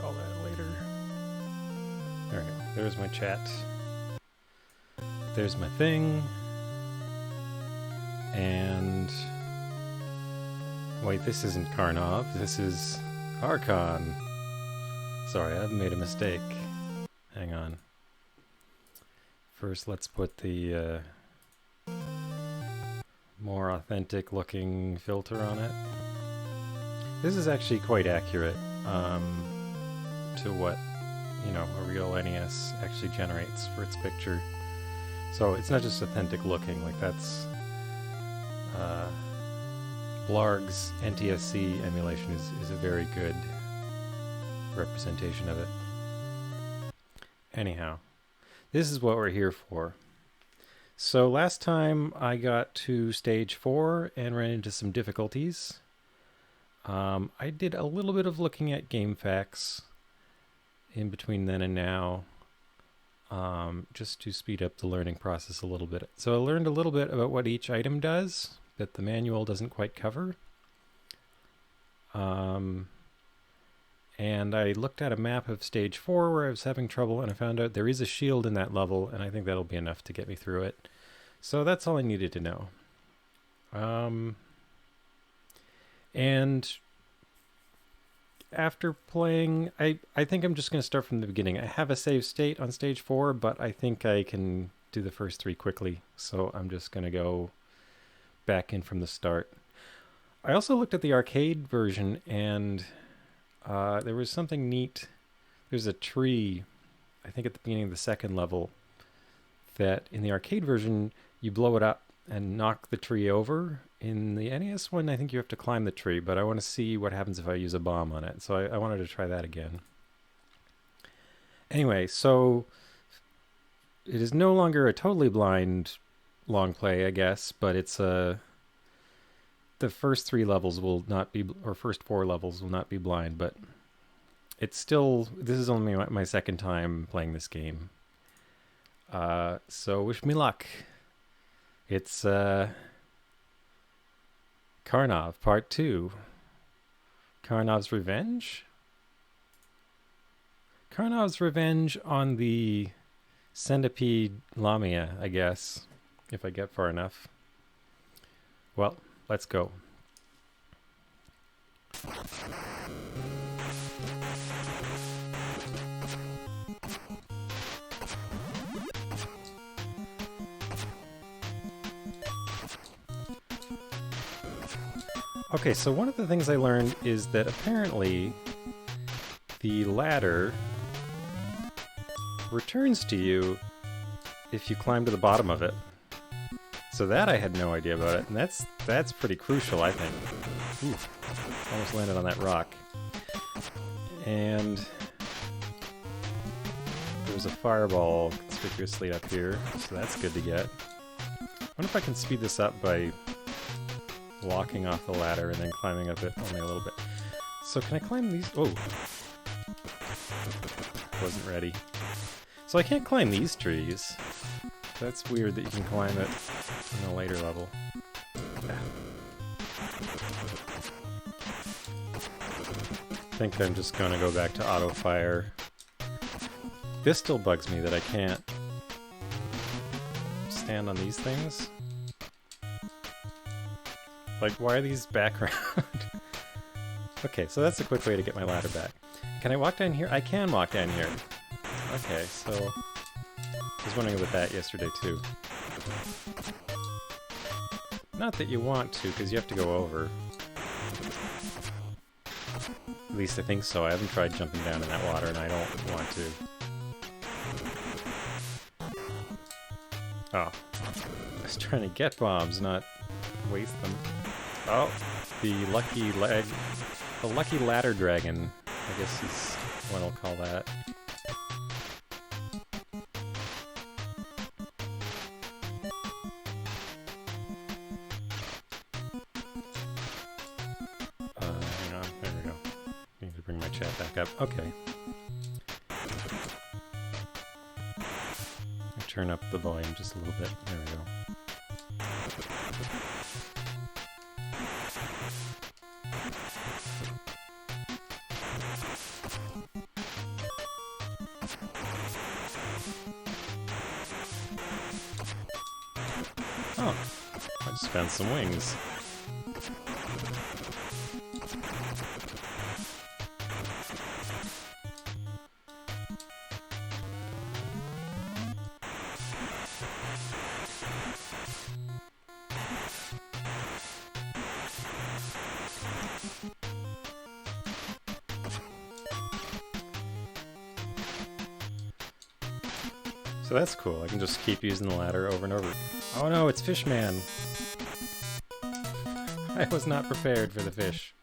all that later. There we go. There's my chat. There's my thing. And... wait, this isn't Karnov. This is Archon. Sorry, I've made a mistake. Hang on. First, let's put the more authentic looking filter on it. This is actually quite accurate to what, you know, a real NES actually generates for its picture. So it's not just authentic looking, like that's Blarg's NTSC emulation is a very good representation of it. Anyhow, this is what we're here for. So last time I got to stage 4 and ran into some difficulties. I did a little bit of looking at game facts in between then and now, just to speed up the learning process a little bit. So I learned a little bit about what each item does that the manual doesn't quite cover. And I looked at a map of stage 4 where I was having trouble, and I found out there is a shield in that level, and I think that'll be enough to get me through it. So that's all I needed to know. And after playing, I think I'm just going to start from the beginning. I have a save state on stage 4, but I think I can do the first 3 quickly, so I'm just going to go back in from the start. I also looked at the arcade version, and there was something neat. There's a tree, I think at the beginning of the second level, that in the arcade version, you blow it up and knock the tree over. In the NES one, I think you have to climb the tree, but I want to see what happens if I use a bomb on it. So I wanted to try that again. Anyway, so it is no longer a totally blind long play, I guess, but it's the first 3 levels will not be, or first 4 levels will not be blind, but it's still, this is only my second time playing this game. So wish me luck. It's Karnov Part 2. Karnov's Revenge? Karnov's Revenge on the Centipede Lamia, I guess, if I get far enough. Well, let's go. Okay, so one of the things I learned is that apparently the ladder returns to you if you climb to the bottom of it. So that I had no idea about it, and that's pretty crucial, I think. Ooh, almost landed on that rock. And there's a fireball conspicuously up here, so that's good to get. I wonder if I can speed this up by walking off the ladder and then climbing up it only a little bit. So can I climb these? Oh, wasn't ready. So I can't climb these trees. That's weird that you can climb it in a later level. I think I'm just gonna go back to auto fire. This still bugs me that I can't stand on these things. Like, why are these background? Okay, so that's a quick way to get my ladder back. Can I walk down here? I can walk down here. Okay, so I was wondering about that yesterday too. Not that you want to, because you have to go over. At least I think so. I haven't tried jumping down in that water, and I don't want to. Oh. I was trying to get bombs, not waste them. Oh, the lucky ladder dragon, I guess is what I'll call that. Hang on, there we go. Need to bring my chat back up. Okay. Turn up the volume just a little bit. There we go. Oh, I just found some wings. So that's cool. I can just keep using the ladder over and over. Oh no, it's Fishman! I was not prepared for the fish.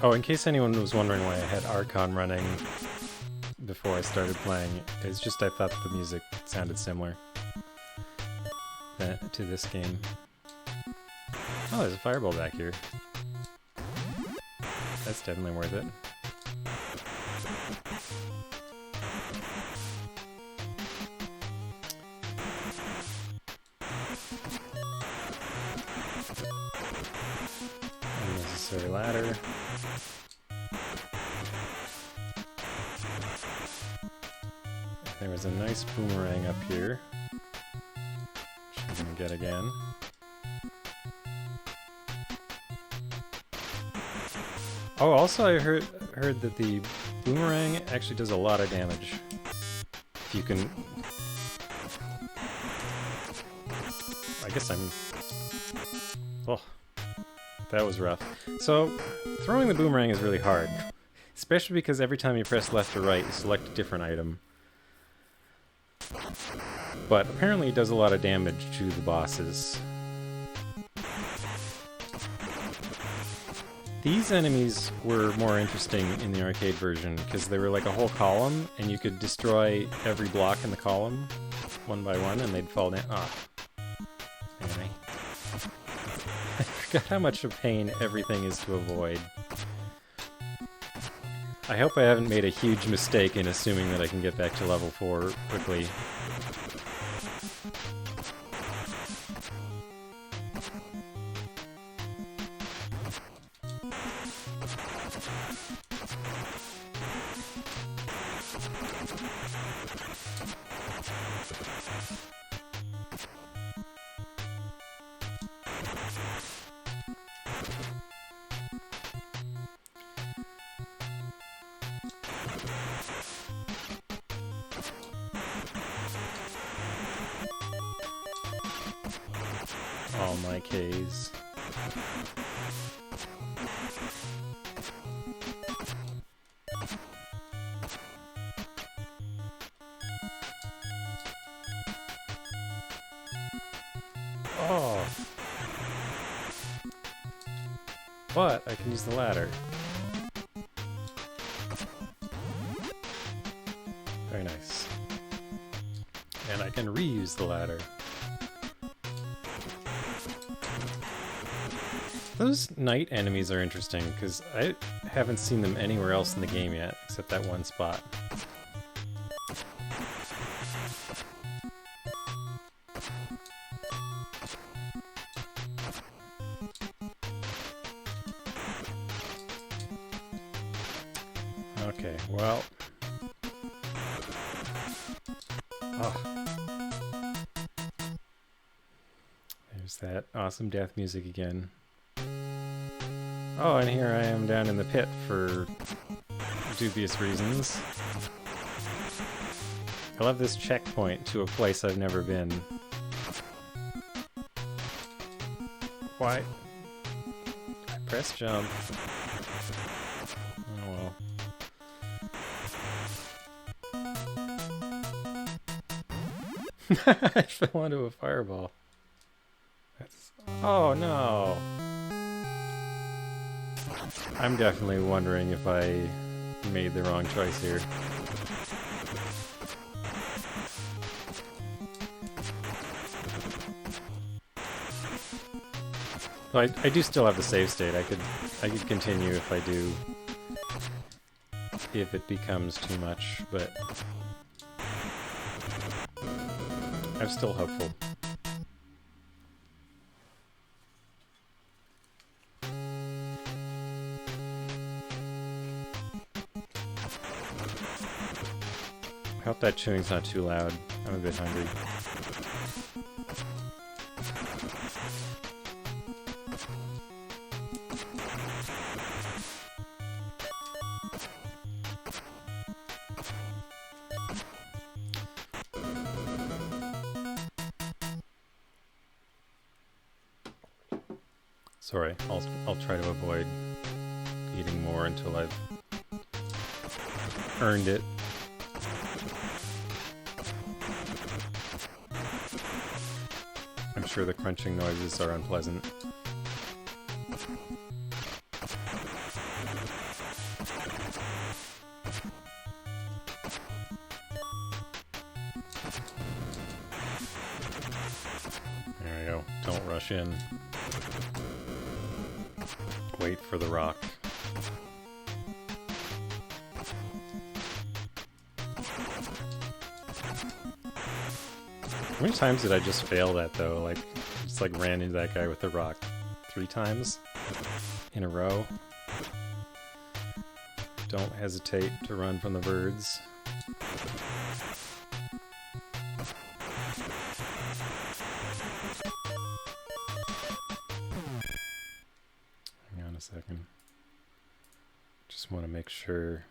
Oh, in case anyone was wondering why I had Archon running before I started playing, it's just I thought the music sounded similar to this game. Oh, there's a fireball back here. That's definitely worth it. Unnecessary ladder. There was a nice boomerang up here, which I'm gonna get again. Oh, also I heard that the boomerang actually does a lot of damage. If you can... I guess I'm... Oh, that was rough. So, throwing the boomerang is really hard. Especially because every time you press left or right, you select a different item. But apparently it does a lot of damage to the bosses. These enemies were more interesting in the arcade version because they were like a whole column and you could destroy every block in the column one by one and they'd fall down. Ah. Anyway. I forgot how much of a pain everything is to avoid. I hope I haven't made a huge mistake in assuming that I can get back to level 4 quickly. All my Ks. Oh! But I can use the ladder. Very nice. And I can reuse the ladder. Those night enemies are interesting, because I haven't seen them anywhere else in the game yet, except that one spot. Okay, well... Oh. There's that awesome death music again. Oh, and here I am down in the pit for dubious reasons. I love this checkpoint to a place I've never been. Why? I press jump. Oh well. I fell into a fireball. That's... Oh no! I'm definitely wondering if I made the wrong choice here. Well, I do still have the save state. I could continue if I do, if it becomes too much, but I'm still hopeful. I hope that chewing's not too loud. I'm a bit hungry. Sorry, I'll try to avoid eating more until I've earned it. I'm sure the crunching noises are unpleasant. There we go. Don't rush in. Wait for the rock. How many times did I just fail that though? Like, just like ran into that guy with the rock 3 times in a row. Don't hesitate to run from the birds. Hang on a second. Just want to make sure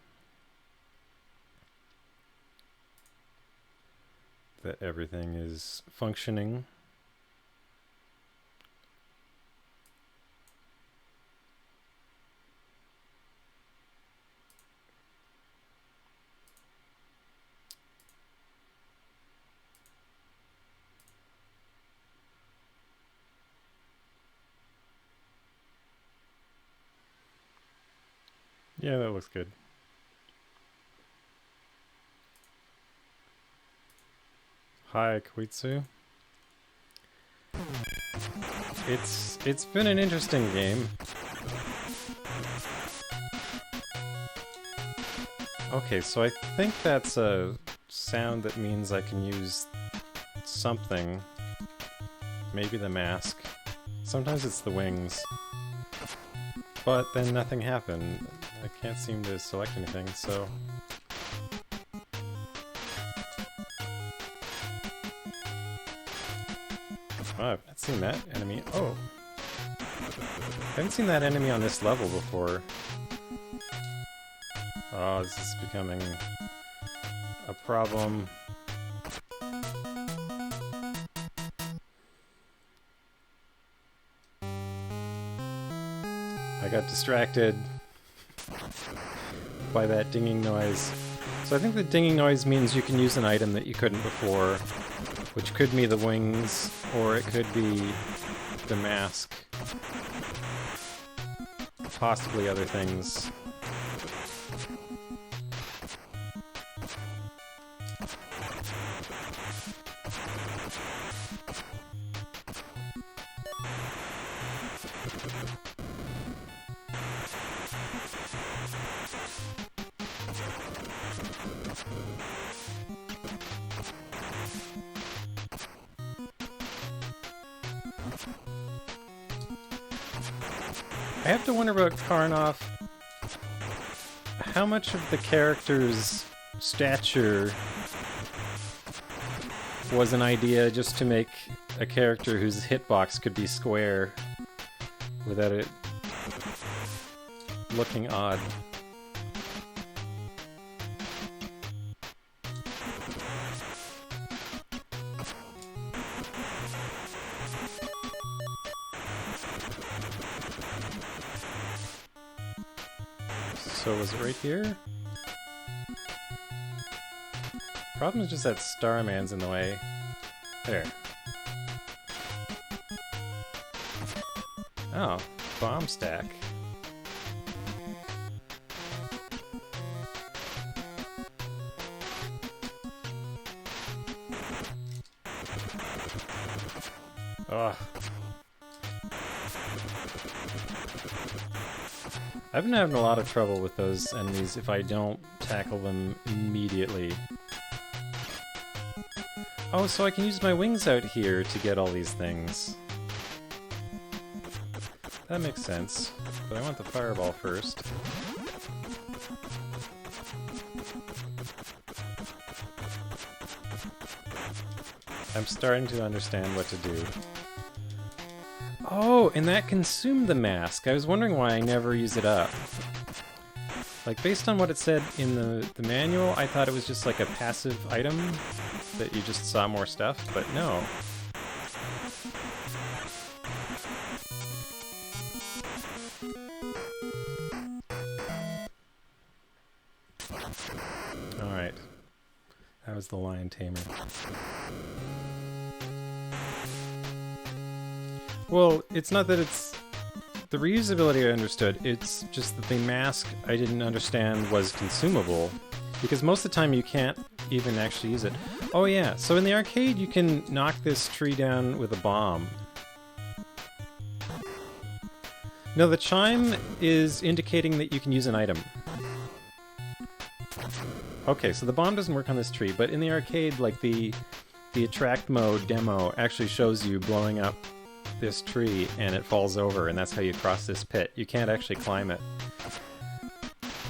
that everything is functioning. Yeah, that looks good. Hi, Koitsu. It's been an interesting game. Okay, so I think that's a sound that means I can use something. Maybe the mask. Sometimes it's the wings. But then nothing happened. I can't seem to select anything, so... Oh, I've not seen that enemy. Oh! I haven't seen that enemy on this level before. Oh, this is becoming a problem. I got distracted by that dinging noise. So I think the dinging noise means you can use an item that you couldn't before, which could be the wings, or it could be the mask. Possibly other things. I have to wonder about Karnov. How much of the character's stature was an idea just to make a character whose hitbox could be square without it looking odd? So was it right here? Problem is just that Starman's in the way. There. Oh, bomb stack. Ugh. I've been having a lot of trouble with those enemies if I don't tackle them immediately. Oh, so I can use my wings out here to get all these things. That makes sense. But I want the fireball first. I'm starting to understand what to do. Oh, and that consumed the mask. I was wondering why I never use it up. Like, based on what it said in the manual, I thought it was just like a passive item that you just saw more stuff, but no. Alright. That was the lion tamer. Well, it's not that it's... The reusability I understood, it's just that the mask I didn't understand was consumable, because most of the time you can't even actually use it. Oh yeah, so in the arcade you can knock this tree down with a bomb. No, the chime is indicating that you can use an item. Okay, so the bomb doesn't work on this tree, but in the arcade, like the attract mode demo actually shows you blowing up this tree and it falls over, and that's how you cross this pit. You can't actually climb it.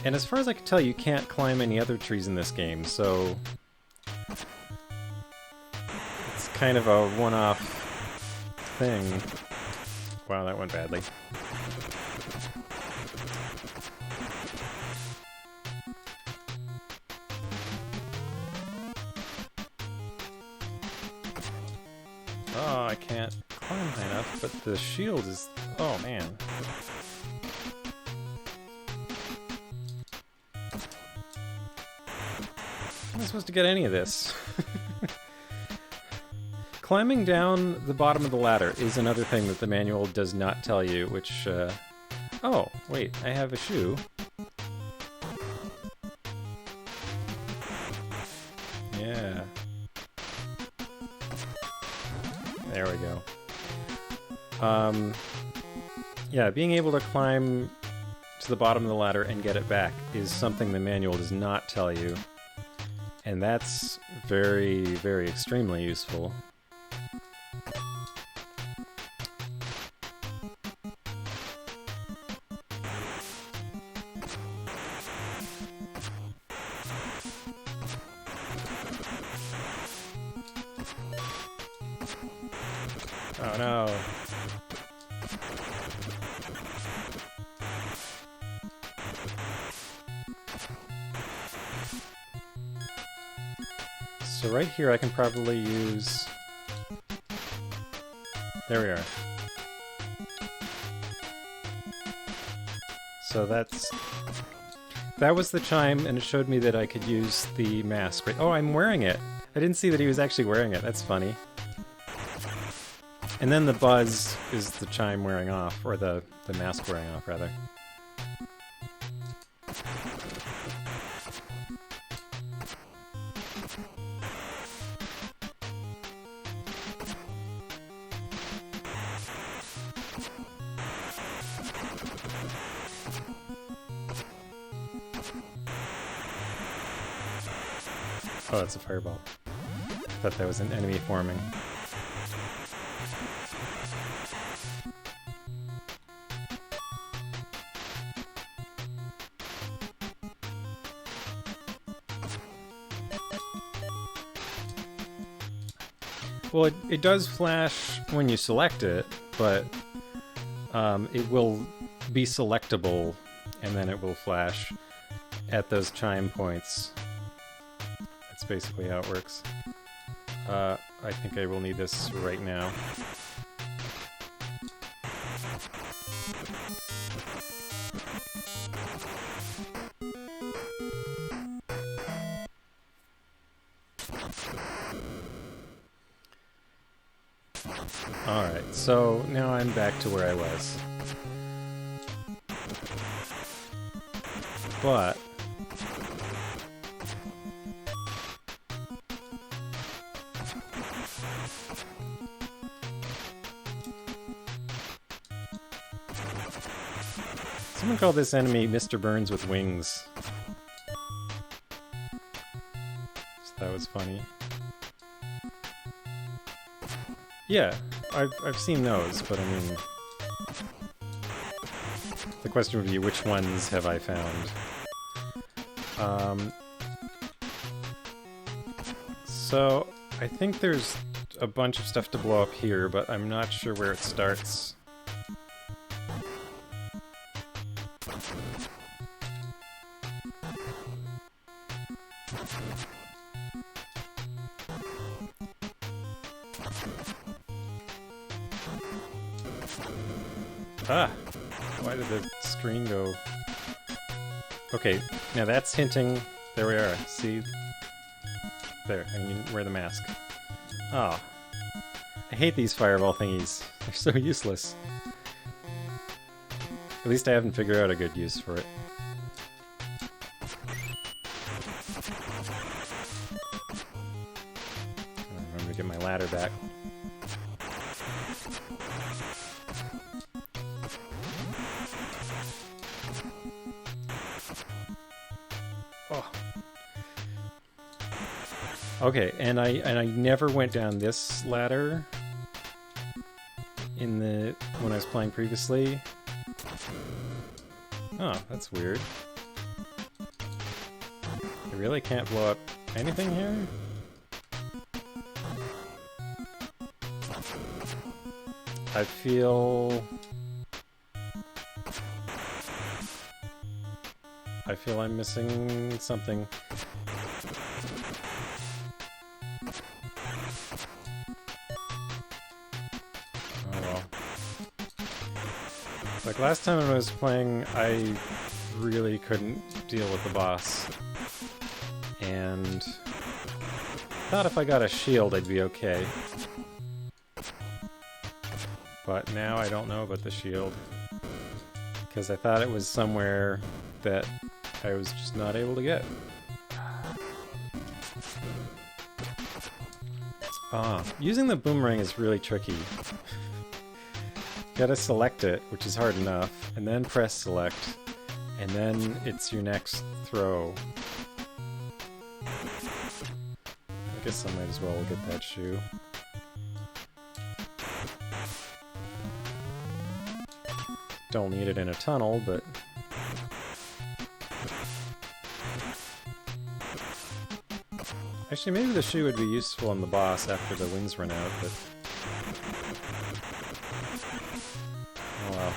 And as far as I can tell, you can't climb any other trees in this game, so it's kind of a one-off thing. Wow, that went badly. Oh, I can't climb high enough, but the shield is... Oh, man. I'm not supposed to get any of this. Climbing down the bottom of the ladder is another thing that the manual does not tell you, which... Oh, wait, I have a shoe. Yeah. There we go. Yeah, being able to climb to the bottom of the ladder and get it back is something the manual does not tell you. And that's very, very extremely useful. Oh no. So right here I can probably use... There we are. So that was the chime, and it showed me that I could use the mask. Right? Oh, I'm wearing it! I didn't see that he was actually wearing it. That's funny. And then the buzz is the chime wearing off, or the mask wearing off, rather. Oh, that's a fireball. I thought that was an enemy forming. Well, it does flash when you select it, but it will be selectable, and then it will flash at those chime points. That's basically how it works. I think I will need this right now. Alright, so now I'm back to where I was. But... Someone called this enemy Mr. Burns with wings. So that was funny. Yeah, I've seen those, but I mean... The question would be, which ones have I found? So, I think there's a bunch of stuff to blow up here, but I'm not sure where it starts. Ah! Why did the screen go... Okay, now that's hinting... There we are, see? There, I can wear the mask. Ah. I hate these fireball thingies. They're so useless. At least I haven't figured out a good use for it. I'm gonna get my ladder back. Oh. Okay, and I never went down this ladder in the when I was playing previously. Oh, that's weird. I really can't blow up anything here? I feel I'm missing something. Oh well. Like last time I was playing, I really couldn't deal with the boss. And thought if I got a shield I'd be okay. But now I don't know about the shield. Because I thought it was somewhere that I was just not able to get. Using the boomerang is really tricky. Gotta select it, which is hard enough, and then press select, and then it's your next throw. I guess I might as well get that shoe. Don't need it in a tunnel, but... Actually, maybe the shoe would be useful on the boss after the wings run out, but... Oh well.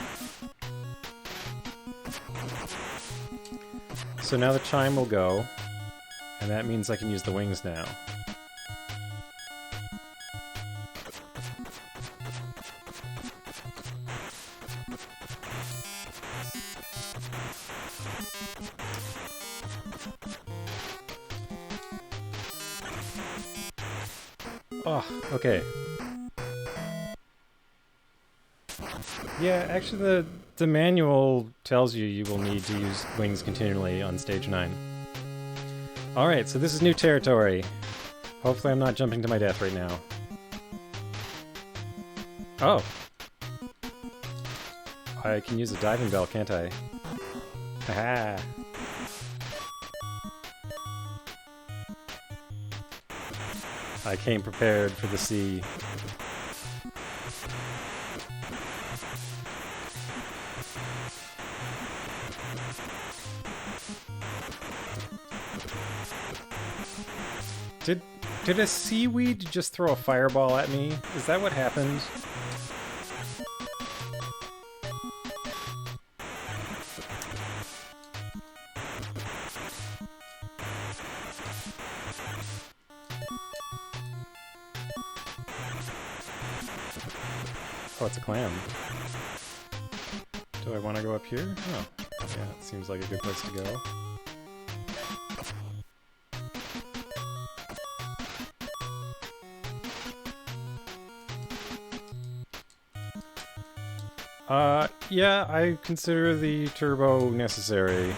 So now the chime will go, and that means I can use the wings now. Oh, okay. Yeah, actually the manual tells you will need to use wings continually on stage 9. Alright, so this is new territory. Hopefully I'm not jumping to my death right now. Oh. I can use a diving bell, can't I? Haha. I came prepared for the sea. Did a seaweed just throw a fireball at me? Is that what happened? Oh, it's a clam. Do I want to go up here? Oh, yeah, it seems like a good place to go. Yeah, I consider the turbo necessary.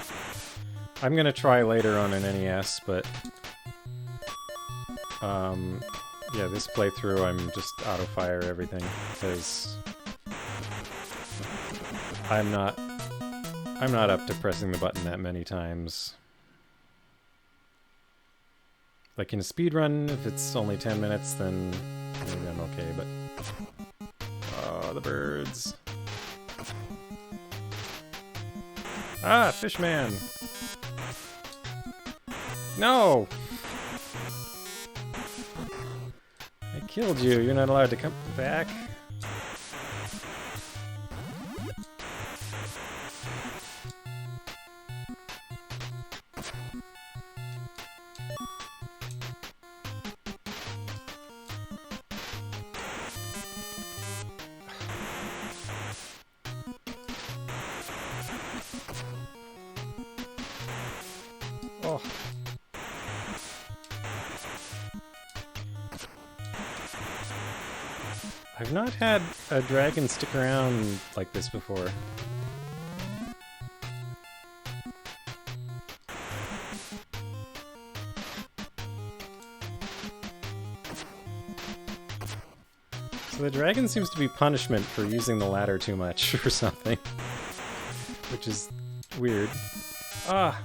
I'm gonna try later on an NES, but... yeah, this playthrough I'm just auto-fire everything, because... I'm not I'm not up to pressing the button that many times. Like in a speed run, if it's only 10 minutes, then maybe I'm okay, but... Oh, the birds. Ah, Fishman! No! I killed you. You're not allowed to come back. Oh. I've not had a dragon stick around like this before. So the dragon seems to be punishment for using the ladder too much or something. Which is weird. Ah!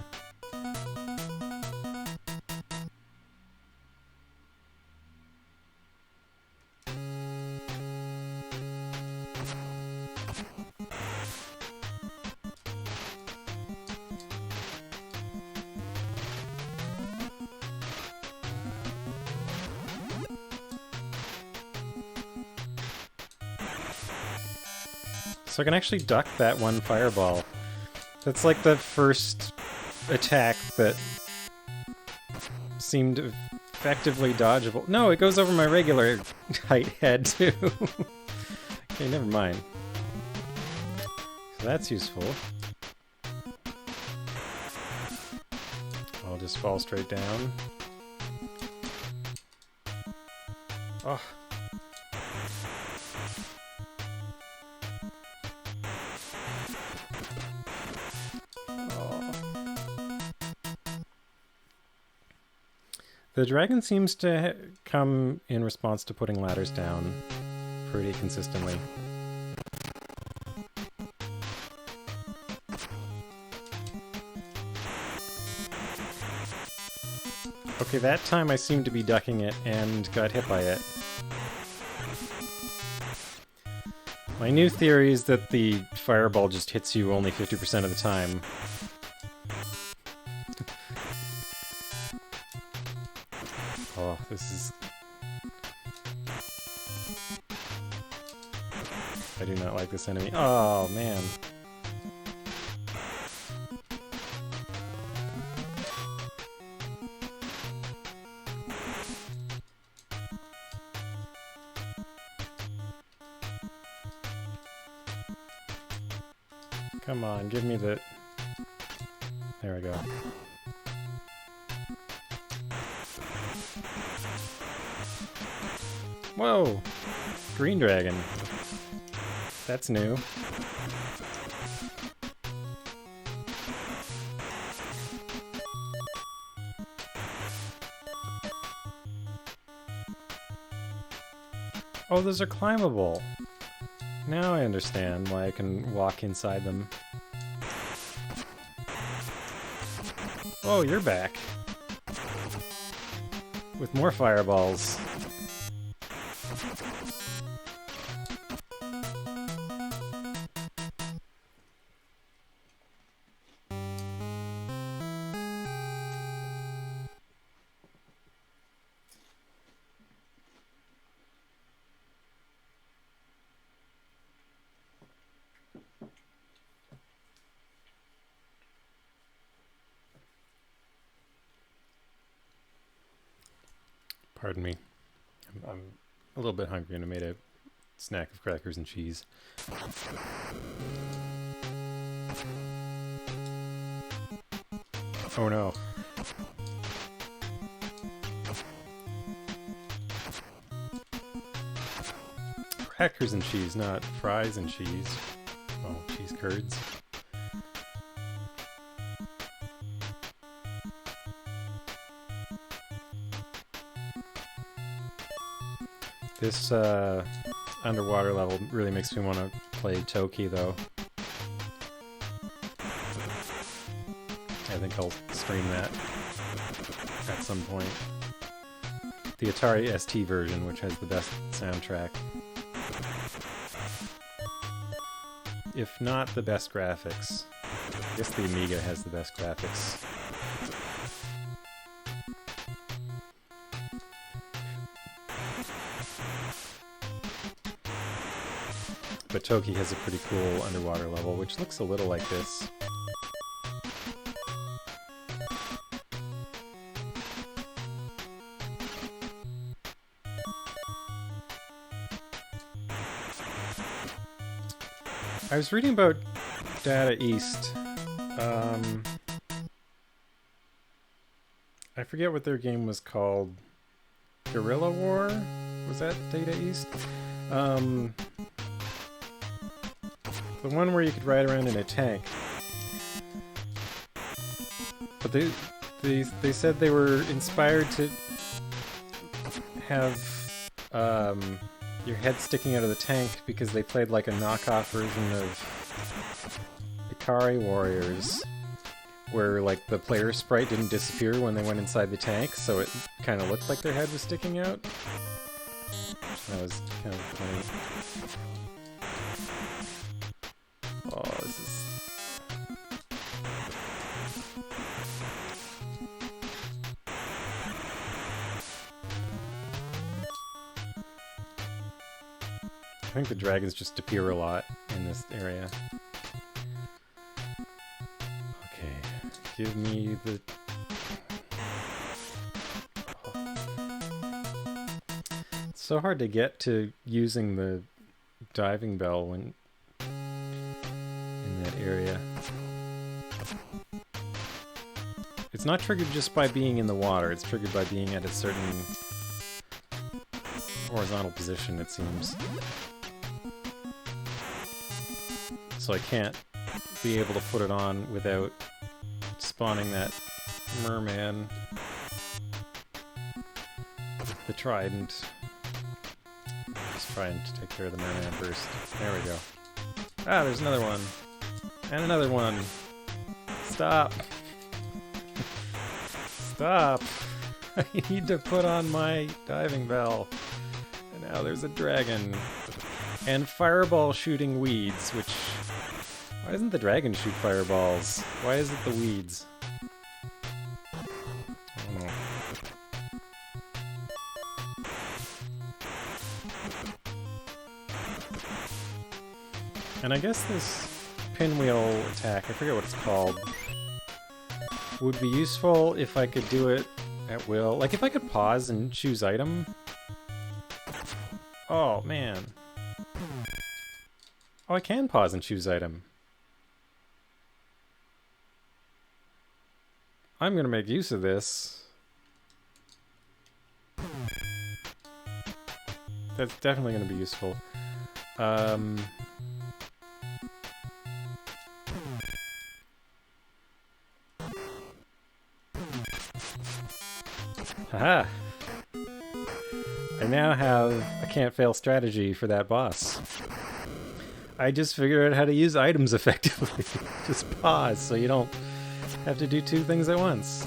So I can actually duck that one fireball. That's like the first attack that seemed effectively dodgeable. No, it goes over my regular height head too. Okay, never mind. So that's useful. I'll just fall straight down. Oh. The dragon seems to come in response to putting ladders down pretty consistently. Okay, that time I seemed to be ducking it and got hit by it. My new theory is that the fireball just hits you only 50% of the time. Oh, this is... I do not like this enemy. Oh, man. Come on, give me the... There we go. Whoa! Green dragon. That's new. Oh, those are climbable. Now I understand why I can walk inside them. Oh, you're back. With more fireballs. Pardon me. I'm a little bit hungry and I made a snack of crackers and cheese. Oh no. Crackers and cheese, not fries and cheese. Oh, cheese curds. This underwater level really makes me want to play Toki, though. think I'll stream that at some point. The Atari ST version, which has the best soundtrack. If not the best graphics. I guess the Amiga has the best graphics. But Toki has a pretty cool underwater level, which looks a little like this. I was reading about Data East. I forget what their game was called. Guerrilla War? Was that Data East? The one where you could ride around in a tank. But they said they were inspired to have your head sticking out of the tank because they played like a knockoff version of Ikari Warriors, where like the player sprite didn't disappear when they went inside the tank, so it kind of looked like their head was sticking out. That was kind of funny. Oh, this is... I think the dragons just appear a lot in this area. Okay, give me the... Oh. It's so hard to get to using the diving bell when in that area. It's not triggered just by being in the water, it's triggered by being at a certain horizontal position, it seems. So I can't be able to put it on without spawning that merman with the trident. Just trying to take care of the merman first. There we go. Ah, there's another one. And another one. Stop. Stop. I need to put on my diving bell. And now there's a dragon. And fireball shooting weeds, which... Why doesn't the dragon shoot fireballs? Why is it the weeds? I don't know. And I guess this pinwheel attack, I forget what it's called, would be useful if I could do it at will. Like if I could pause and choose item. Oh, man. Oh, I can pause and choose item. I'm gonna make use of this. That's definitely gonna be useful. Haha! I now have a can't fail strategy for that boss. I just figured out how to use items effectively. Just pause so you don't have to do two things at once.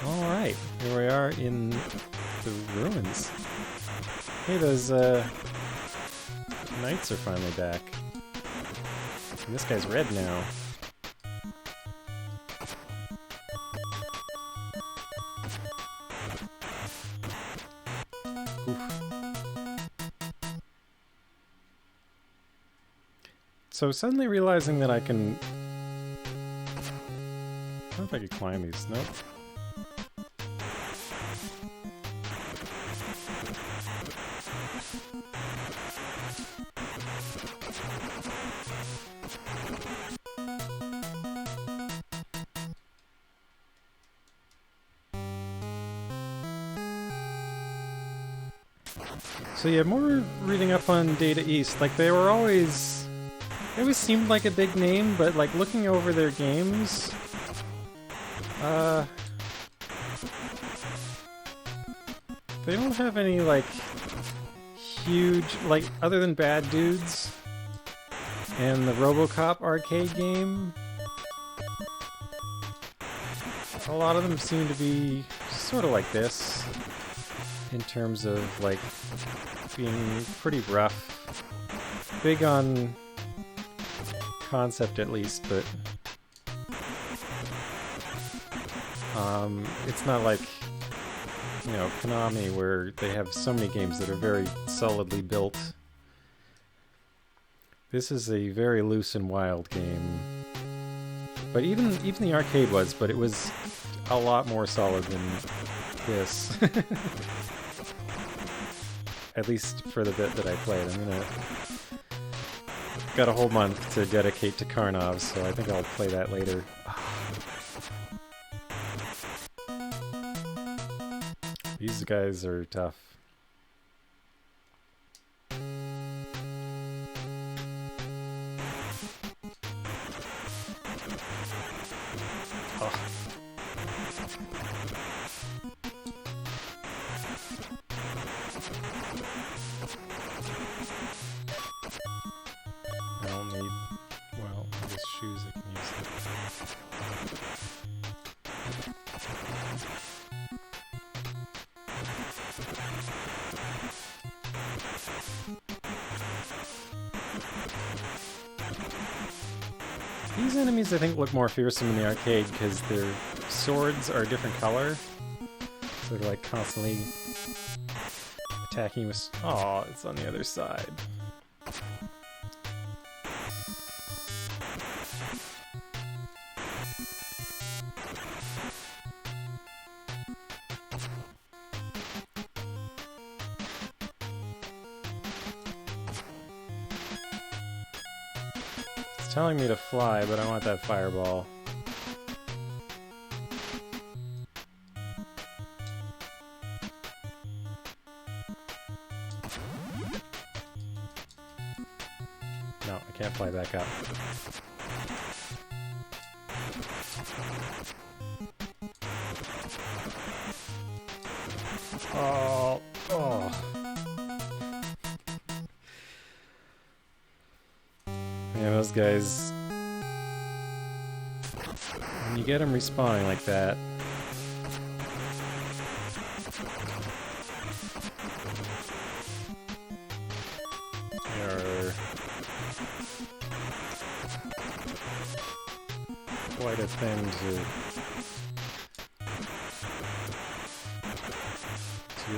Alright, here we are in the ruins. Hey, those knights are finally back. And this guy's red now. So suddenly realizing that I can... I don't know if I could climb these. Nope. So yeah, more reading up on Data East. Like they always seemed like a big name, but like looking over their games, they don't have any like huge, like other than Bad Dudes and the RoboCop arcade game, a lot of them seem to be sort of like this, in terms of like being pretty rough, big on concept at least, but it's not like, you know, Konami, where they have so many games that are very solidly built. This is a very loose and wild game. But even the arcade was, but it was a lot more solid than this. At least for the bit that I played. Got a whole month to dedicate to Karnov, so I think I'll play that later. These guys are tough. I don't need, well, I guess shoes I can use it. These enemies I think look more fearsome in the arcade because their swords are a different color. So they're like constantly attacking with... Aw, it's on the other side. It's telling me to fly, but I want that fireball. No, I can't fly back up. Oh, oh. Yeah, those guys, when you get them respawning like that, they're quite a thing to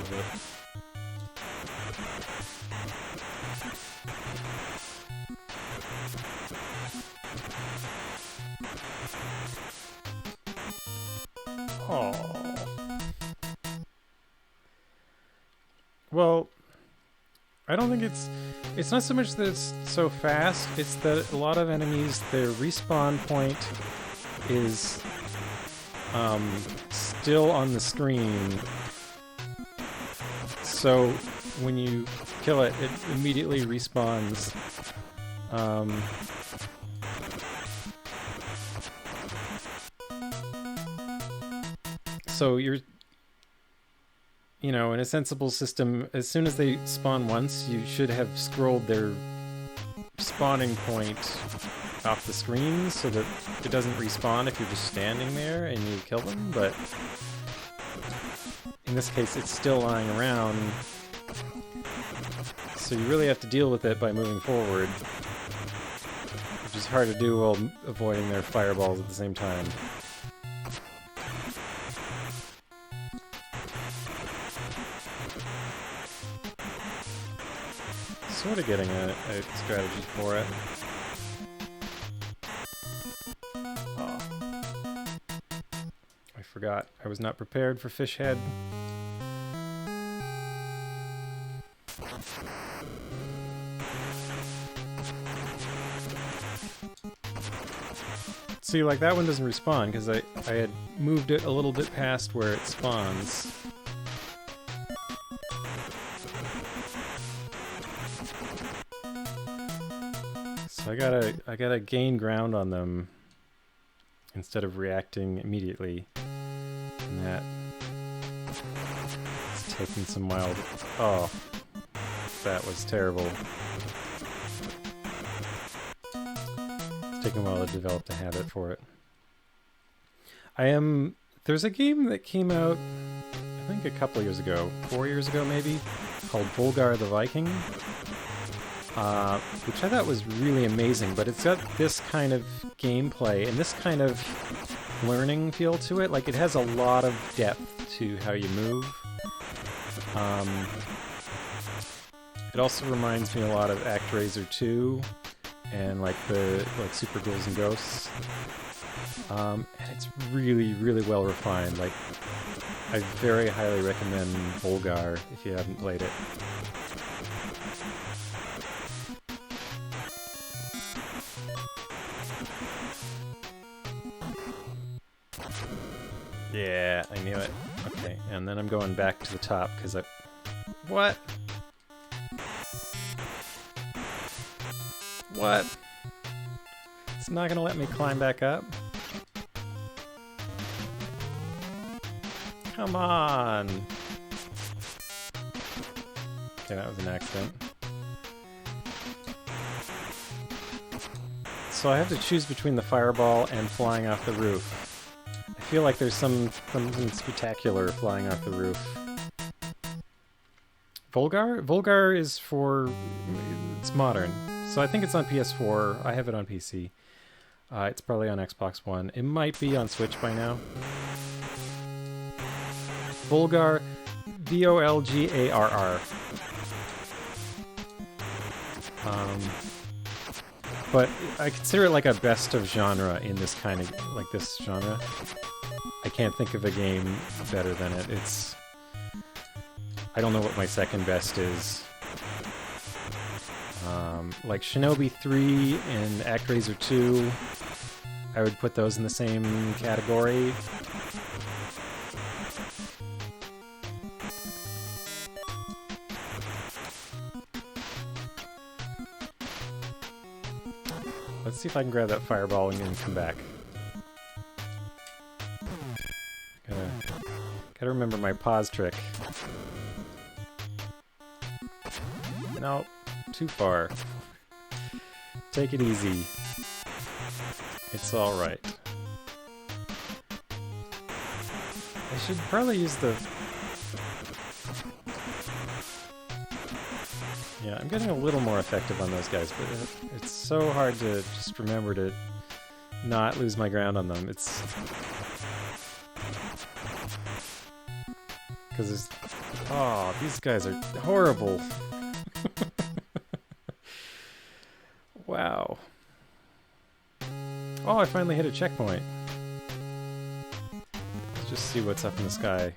the... Oh. Well, I don't think it's not so much that it's so fast, it's that a lot of enemies, their respawn point is still on the screen. So when you kill it, it immediately respawns. So you're, you know, in a sensible system, as soon as they spawn once, you should have scrolled their spawning point off the screen so that it doesn't respawn if you're just standing there and you kill them, but in this case it's still lying around, so you really have to deal with it by moving forward, which is hard to do while avoiding their fireballs at the same time. Sort of getting a strategy for it. Oh. I forgot. I was not prepared for fish head. See, like that one doesn't respawn because I had moved it a little bit past where it spawns. So I gotta gain ground on them instead of reacting immediately. And that is taking some wild... Oh, that was terrible. It's taken a while to develop the habit for it. I am There's a game that came out, I think a couple years ago, 4 years ago maybe, called Volgar the Viking, which I thought was really amazing, but it's got this kind of gameplay and this kind of learning feel to it. Like, it has a lot of depth to how you move. It also reminds me a lot of ActRaiser 2 and like the Super Ghouls and Ghosts. And it's really, really well refined. Like, I very highly recommend Volgar if you haven't played it. Yeah, I knew it. Okay, and then I'm going back to the top because I... What? What? It's not gonna let me climb back up? Come on! Okay, that was an accident. So I have to choose between the fireball and flying off the roof. I feel like there's something spectacular flying off the roof. Volgar? Volgar is for... it's modern. So I think it's on PS4. I have it on PC. It's probably on Xbox One. It might be on Switch by now. Volgar, Volgarr. But I consider it like a best of genre in this kind of, like this genre. I can't think of a game better than it. It's... I don't know what my second best is. Like Shinobi 3 and ActRaiser 2, I would put those in the same category. Let's see if I can grab that fireball and then come back. Gotta remember my pause trick. Nope, too far. Take it easy. It's alright. I should probably use the... Yeah, I'm getting a little more effective on those guys, but it's so hard to just remember to not lose my ground on them. It's... because there's... oh, these guys are horrible. Wow. Oh, I finally hit a checkpoint. Let's just see what's up in the sky.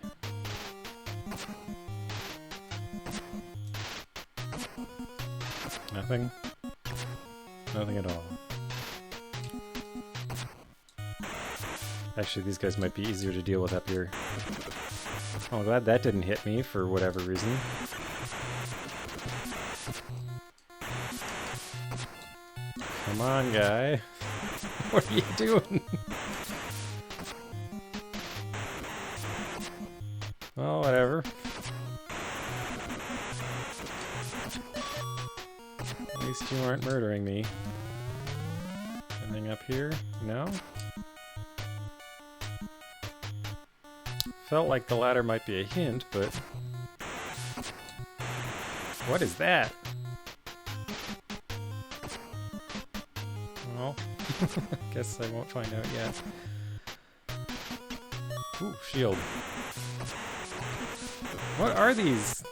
Nothing? Nothing at all. Actually, these guys might be easier to deal with up here. Oh, I'm glad that didn't hit me for whatever reason. Come on, guy. What are you doing? Oh, whatever. At least you aren't murdering me. Anything up here? No? Felt like the ladder might be a hint, but... what is that? Well, guess I won't find out yet. Ooh, shield. What are these?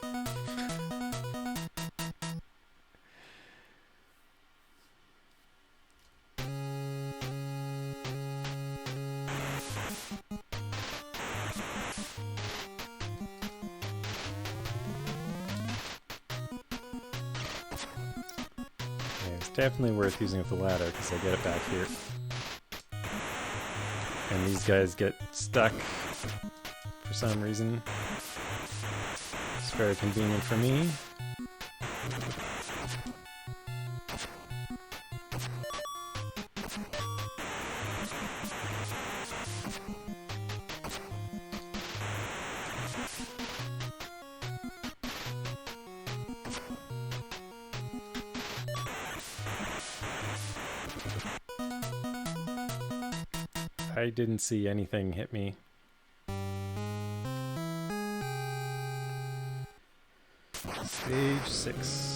Definitely worth using with the ladder because I get it back here. And these guys get stuck for some reason. It's very convenient for me. I didn't see anything hit me. Stage 6.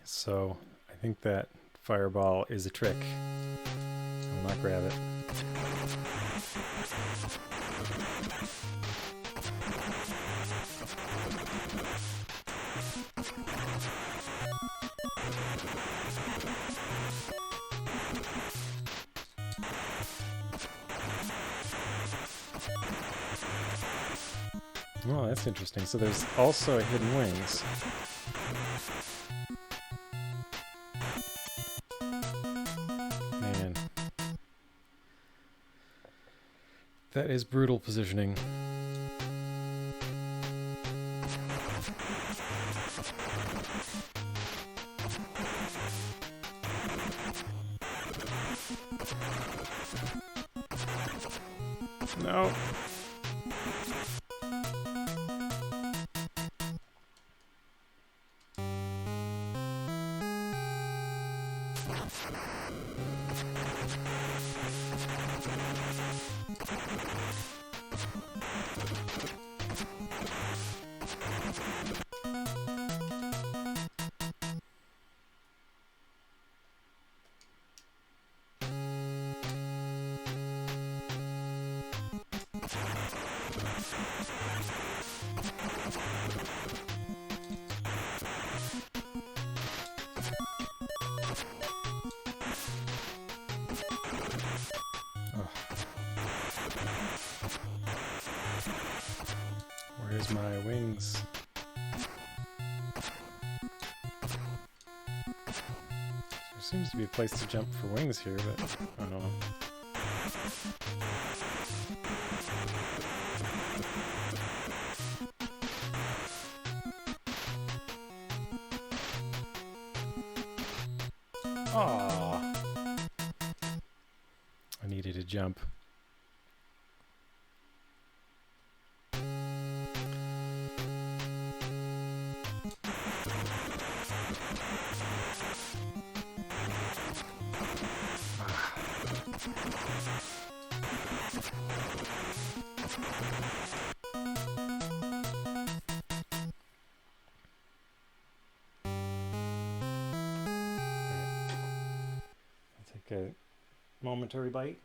So, I think that fireball is a trick. I will not grab it. Oh, that's interesting. So there's also a hidden wings. Man. That is brutal positioning. No. Where's my wings? There seems to be a place to jump for wings here, but I don't know. Aww. I needed a jump. Take a momentary bite.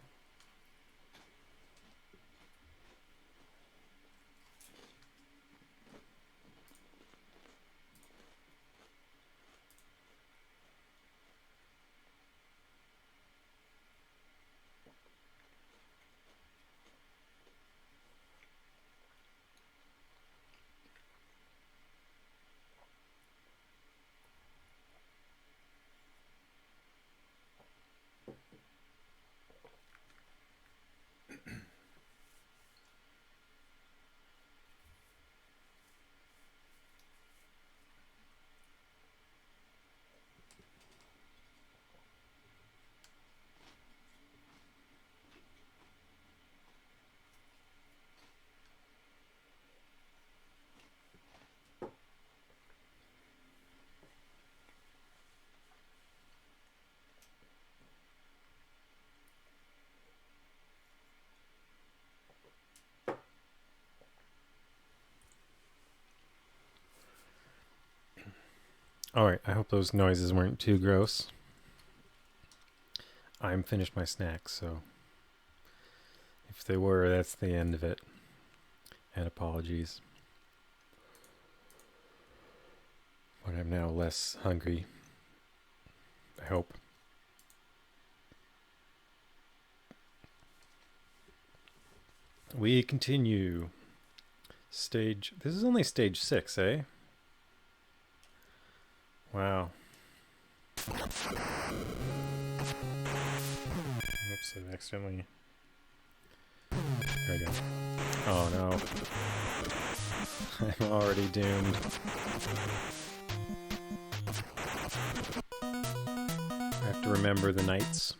Alright, I hope those noises weren't too gross. I'm finished my snack, so if they were, that's the end of it. And apologies. But I'm now less hungry. I hope. We continue. This is only stage 6, eh? Wow. Oops, I accidentally... There we go. Oh no. I'm already doomed. I have to remember the knights.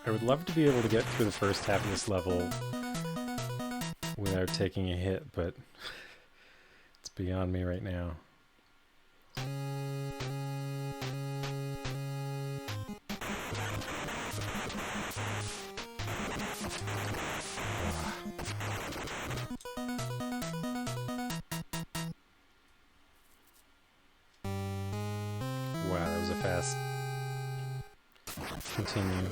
I would love to be able to get through the first half of this level without taking a hit, but it's beyond me right now. Wow, that was a fast continue.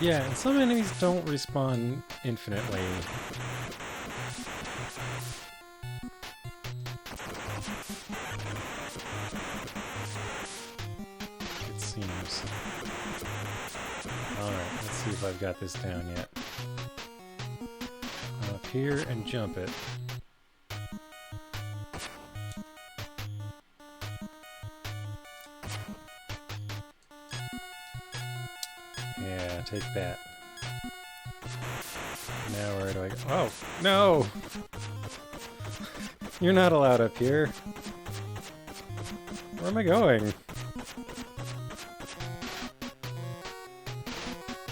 Yeah, and some enemies don't respawn infinitely. It seems. Alright, let's see if I've got this down yet. Up here and jump it. Yeah, take that. Now where do I go? Oh, no! You're not allowed up here. Where am I going?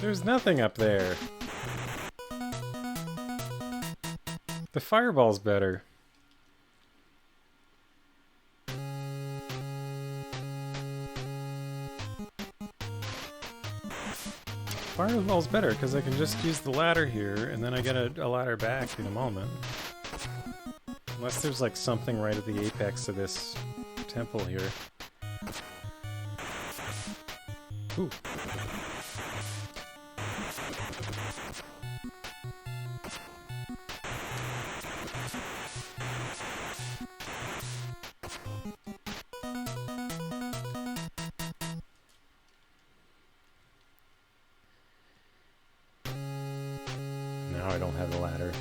There's nothing up there. The fireball's better. Fireball's better because I can just use the ladder here and then I get a ladder back in a moment. Unless there's like something right at the apex of this temple here. Ooh. Now I don't have a ladder.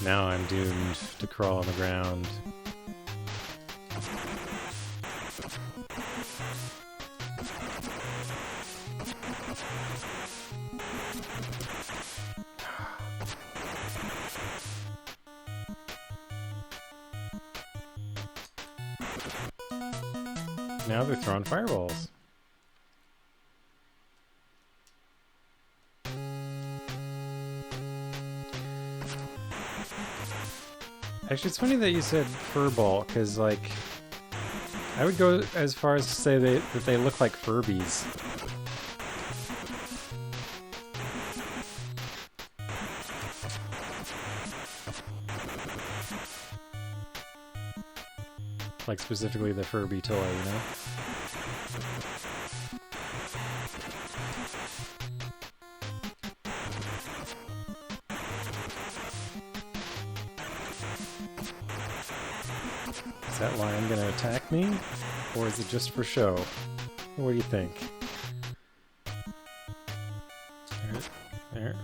Now I'm doomed to crawl on the ground. Now they're throwing fireballs. Actually, it's funny that you said furball, because, like, I would go as far as to say that they look like Furbies. Like, specifically the Furby toy, you know? Is that lion gonna attack me? Or is it just for show? What do you think? There.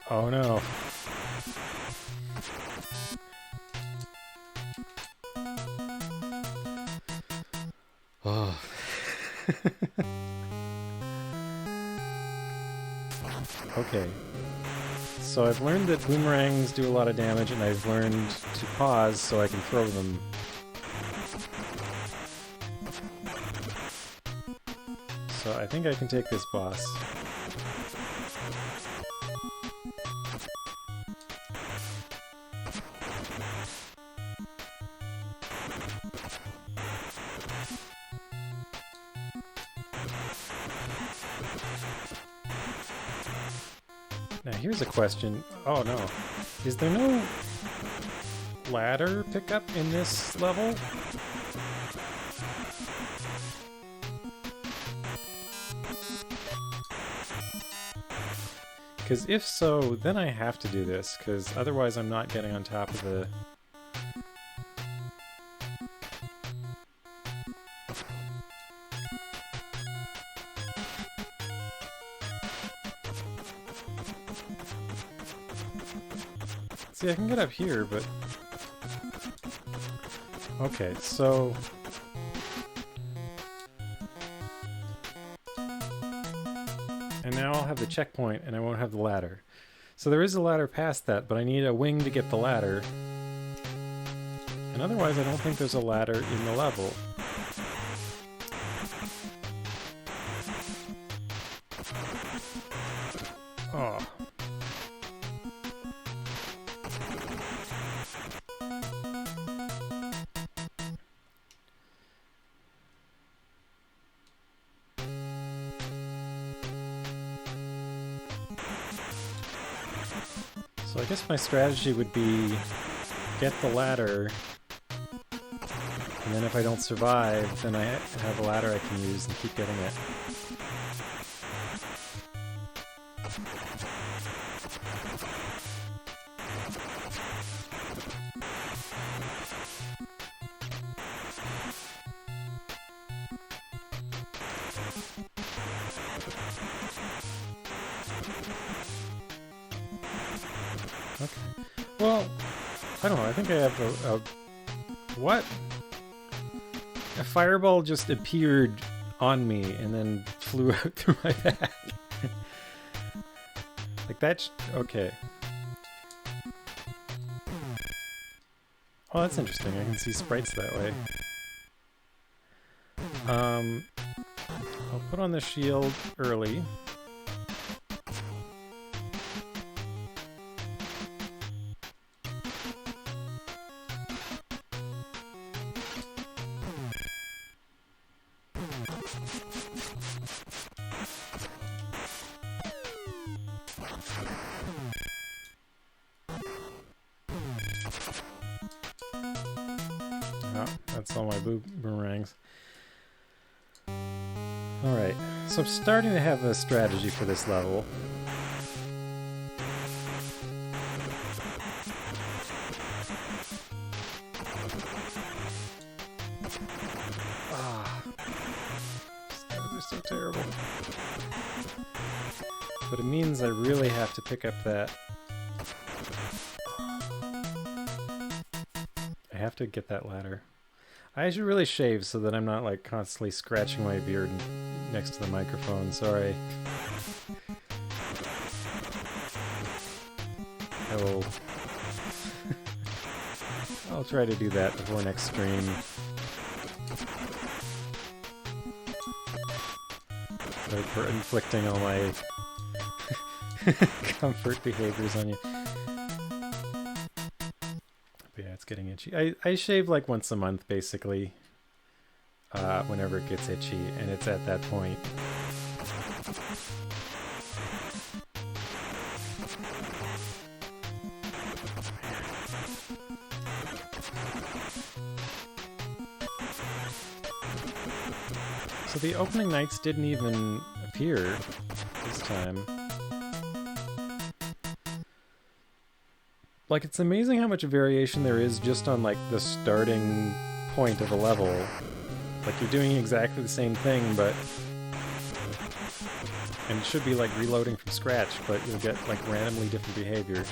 Oh no. Oh. Okay. So I've learned that boomerangs do a lot of damage, and I've learned to pause so I can throw them. So I think I can take this boss. Now here's a question. Oh no. Is there no ladder pickup in this level? Because if so, then I have to do this, because otherwise I'm not getting on top of the... See, I can get up here, but... Okay, so... And now I'll have the checkpoint, and I won't have the ladder. So there is a ladder past that, but I need a wing to get the ladder. And otherwise, I don't think there's a ladder in the level. Oh. So I guess my strategy would be get the ladder, and then if I don't survive, then I have a ladder I can use and keep getting it. Okay. Well, I don't know. I think I have a... What? A fireball just appeared on me and then flew out through my back. Like that's... Okay. Oh, that's interesting. I can see sprites that way. I'll put on the shield early. That's all my boomerangs. Alright, so I'm starting to have a strategy for this level. They're so terrible. But it means I really have to pick up that... I have to get that ladder. I should really shave so that I'm not like constantly scratching my beard next to the microphone. Sorry. I will... I'll try to do that before next stream. Sorry for inflicting all my comfort behaviors on you. But yeah, it's getting itchy. I shave like once a month, basically, whenever it gets itchy, and it's at that point. So the opening nights didn't even appear this time. Like, it's amazing how much variation there is just on, like, the starting point of a level. Like, you're doing exactly the same thing, but... And it should be, like, reloading from scratch, but you'll get, like, randomly different behavior.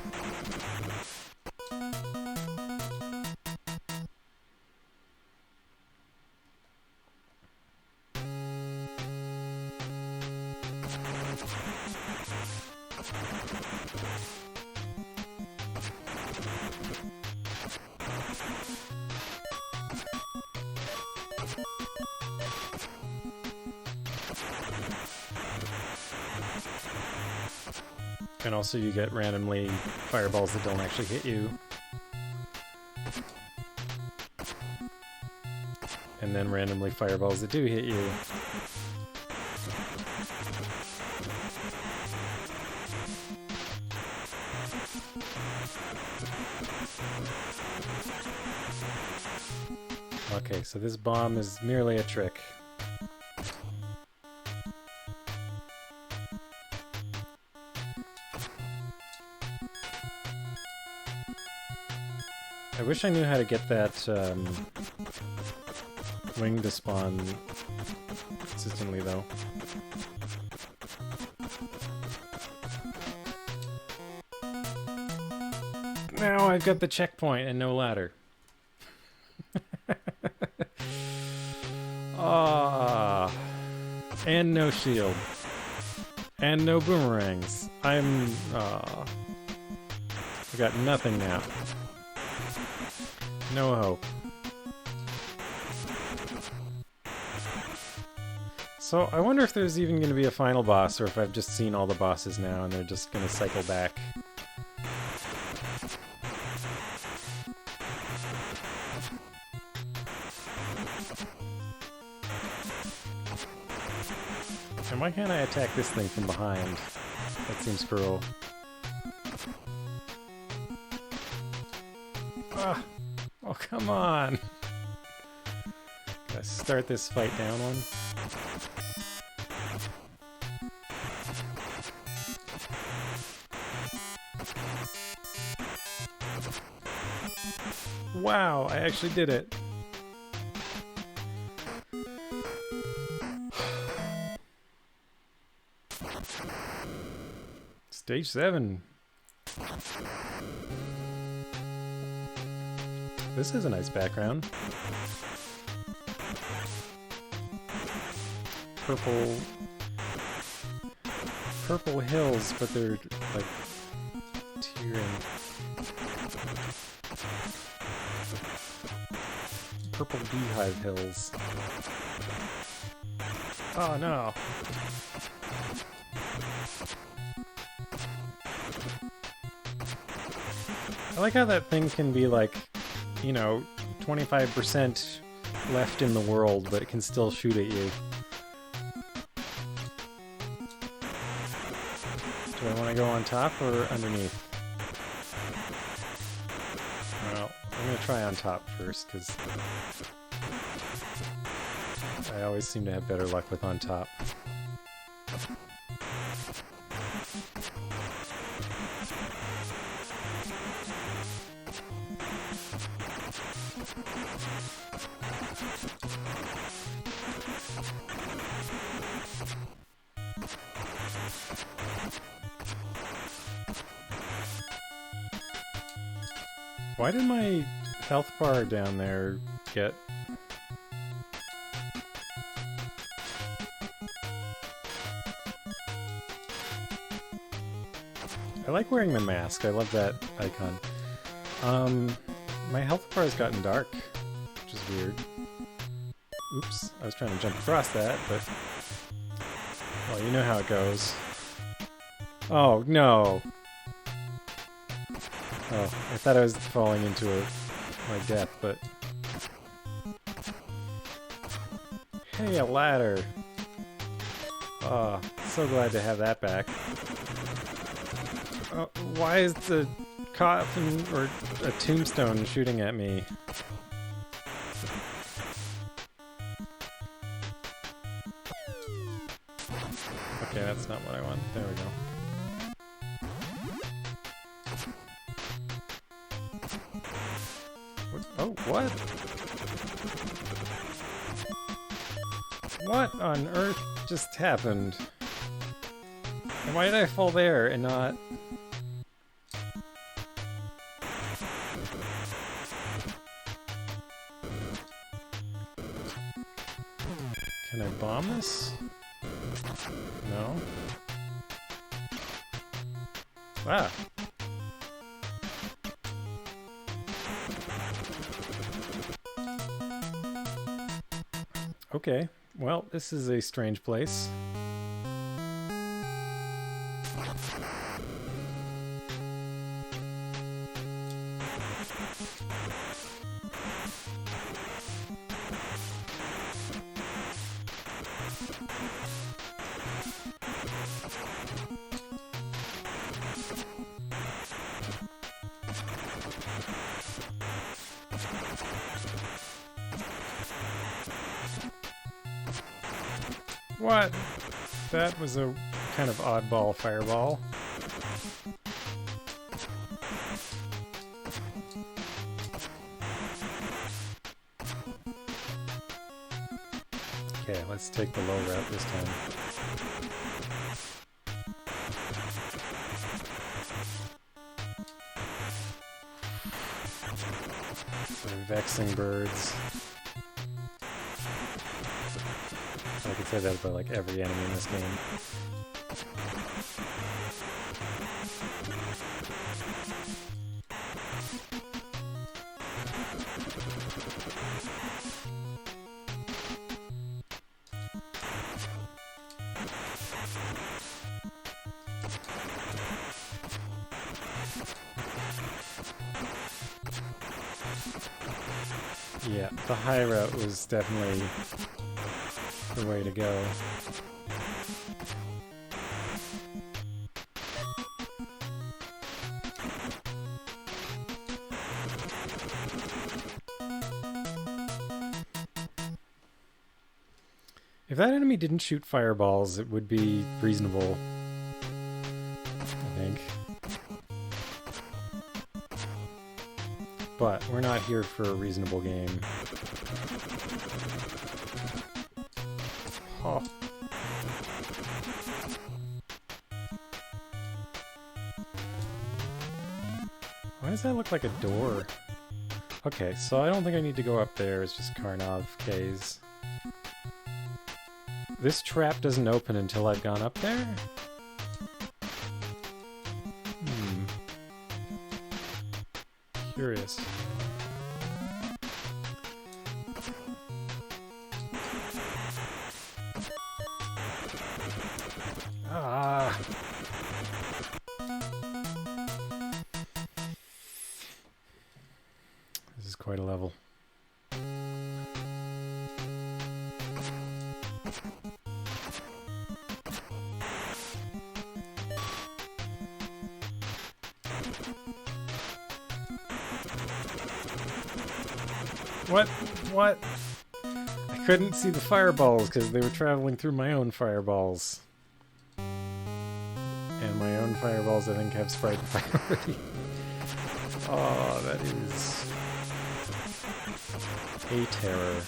And also you get randomly fireballs that don't actually hit you. And then randomly fireballs that do hit you. Okay, so this bomb is merely a trick. I wish I knew how to get that wing to spawn consistently, though. Now I've got the checkpoint and no ladder. Ah, and no shield. And no boomerangs. I got nothing now. No hope. So I wonder if there's even going to be a final boss, or if I've just seen all the bosses now and they're just going to cycle back. And why can't I attack this thing from behind? That seems cruel. Ah! Oh, come on! Gotta start this fight down one. Wow, I actually did it. Stage 7. This is a nice background. Purple hills, but they're like tearing. Purple beehive hills. Oh no. I like how that thing can be like, you know, 25% left in the world, but it can still shoot at you. Do I want to go on top or underneath? Well, I'm going to try on top first, because I always seem to have better luck with on top. Why did my health bar down there get... I like wearing the mask. I love that icon. My health bar has gotten dark, which is weird. Oops, I was trying to jump across that, but... Well, you know how it goes. Oh, no! Oh, I thought I was falling into my death, but... Hey, a ladder! Oh, so glad to have that back. Oh, why is the coffin or a tombstone shooting at me? Okay, that's not what I want. There we go. Oh, what? What on earth just happened? And why did I fall there and not... Can I bomb this? No? Ah! Okay, well, this is a strange place. What? That was a kind of oddball fireball. Okay, let's take the low route this time. They're vexing birds. I could say that about like every enemy in this game. Yeah, the high route was definitely the way to go. If that enemy didn't shoot fireballs, it would be reasonable, I think. But we're not here for a reasonable game. Oh. Why does that look like a door? Okay, so I don't think I need to go up there. It's just Karnov K's. This trap doesn't open until I've gone up there? Curious. Ah! This is quite a level. What? What? I couldn't see the fireballs because they were traveling through my own fireballs. And my own fireballs, I think, have sprite priority. Oh, that is a terror.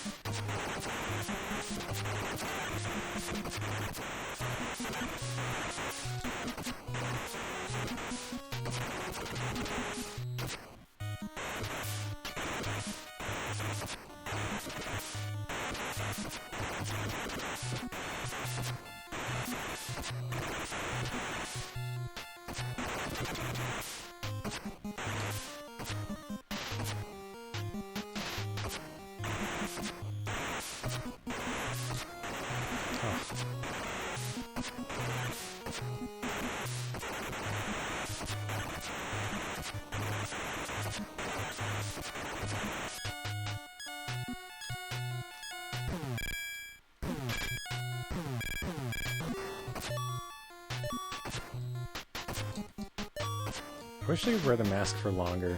I wish I could wear the mask for longer.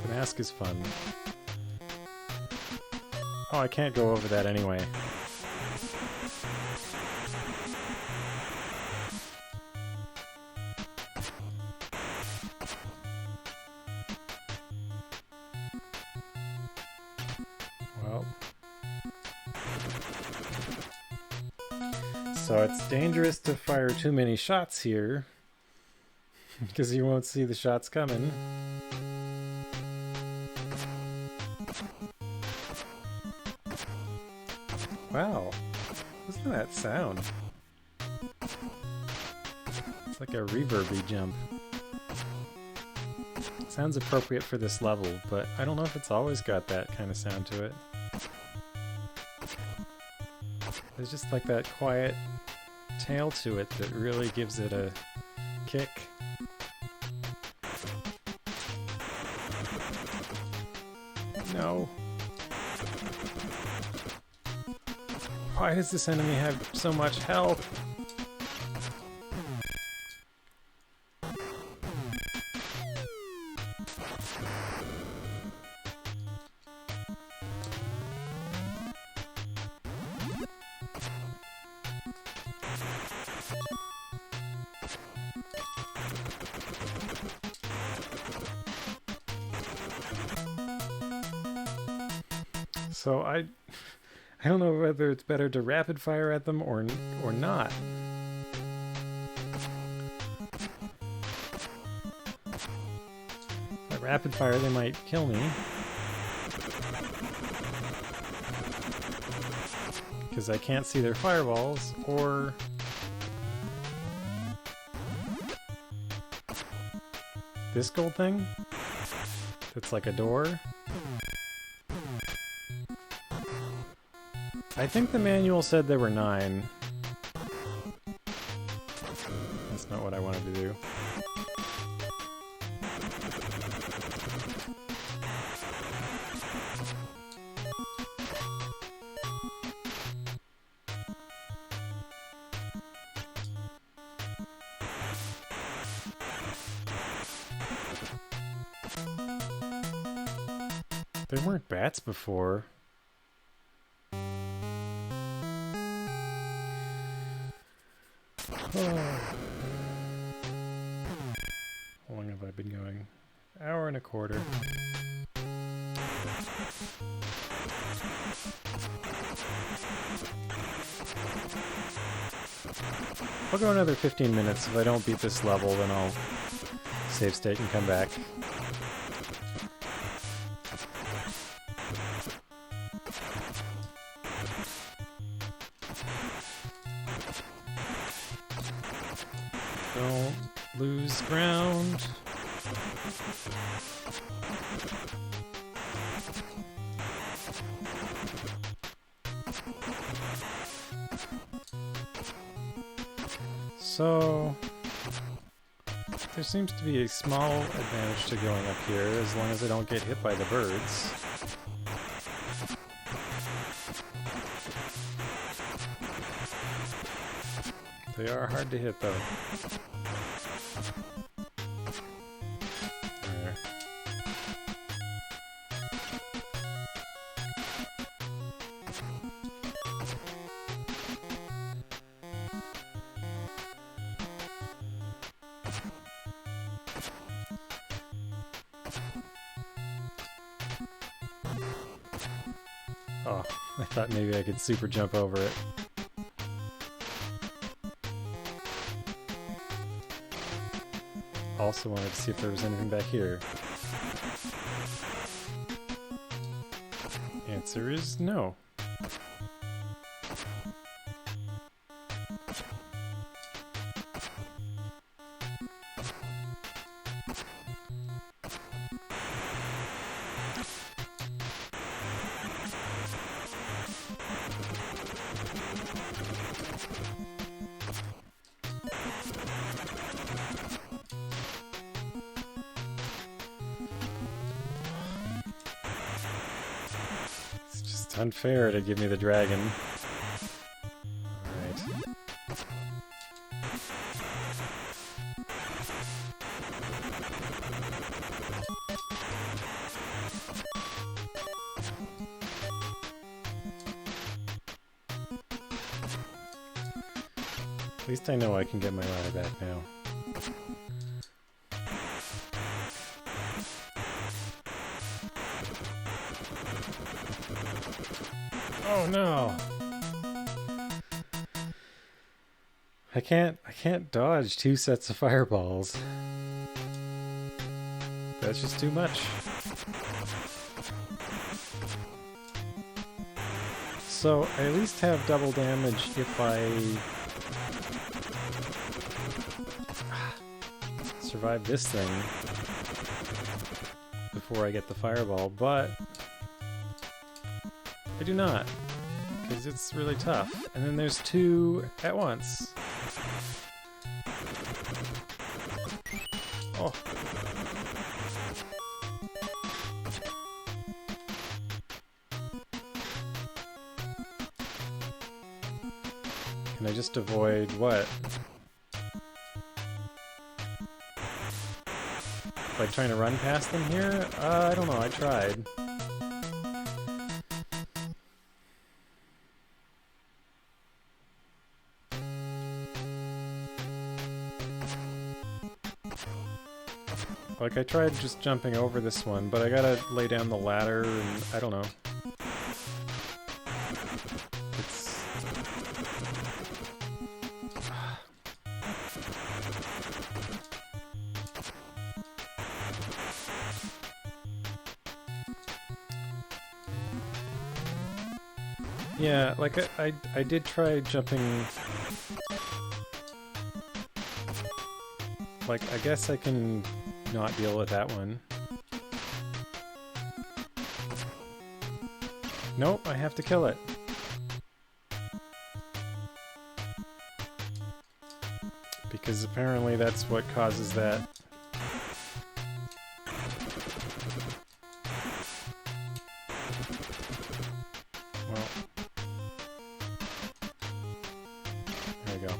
The mask is fun. Oh, I can't go over that anyway. Well. So it's dangerous to fire too many shots here. Because you won't see the shots coming. Wow. Listen to that sound. It's like a reverby jump. It sounds appropriate for this level, but I don't know if it's always got that kind of sound to it. There's just like that quiet tail to it that really gives it a kick. No. Why does this enemy have so much health? So I don't know whether it's better to rapid fire at them or not. By rapid fire, they might kill me. Because I can't see their fireballs, or... this gold thing? That's like a door? I think the manual said there were 9. That's not what I wanted to do. There weren't bats before. How long have I been going? Hour and a quarter. I'll go another 15 minutes. If I don't beat this level, then I'll save state and come back. Don't lose ground. So there seems to be a small advantage to going up here as long as I don't get hit by the birds. They are hard to hit, though. There. Oh, I thought maybe I could super jump over it. Also wanted to see if there was anything back here. Answer is no. Unfair to give me the dragon. Alright. At least I know I can get my ladder back now. Oh no! I can't dodge 2 sets of fireballs. That's just too much. So I at least have double damage if I survive this thing before I get the fireball, but I do not, because it's really tough. And then there's 2 at once. Oh. Can I just avoid what? Like trying to run past them here? I don't know, I tried. Like, I tried just jumping over this one, but I gotta lay down the ladder, and I don't know. It's... Yeah, like, I did try jumping... Like, I guess I can not deal with that one. Nope, I have to kill it. Because apparently that's what causes that. Well. There we go.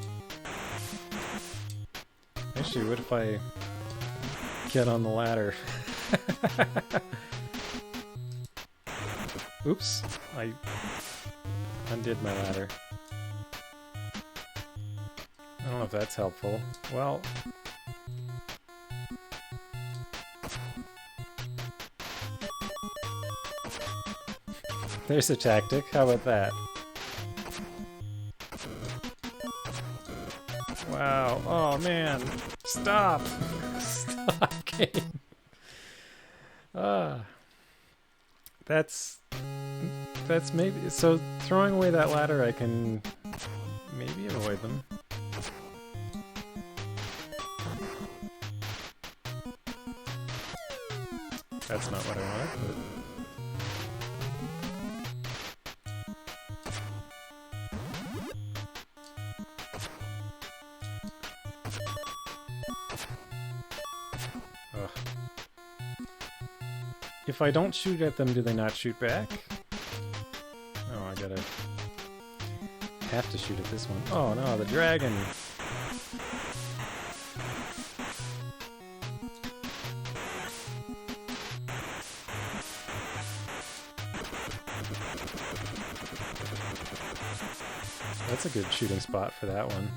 Actually, what if I get on the ladder? Oops, I undid my ladder. I don't know if that's helpful. Well... There's a tactic, how about that? Wow, oh man, stop! Stop, game! That's maybe... So, throwing away that ladder, I can maybe avoid them. That's not what I wanted, but... Ugh. If I don't shoot at them, do they not shoot back? Oh, I gotta... have to shoot at this one. Oh no, the dragon! That's a good shooting spot for that one.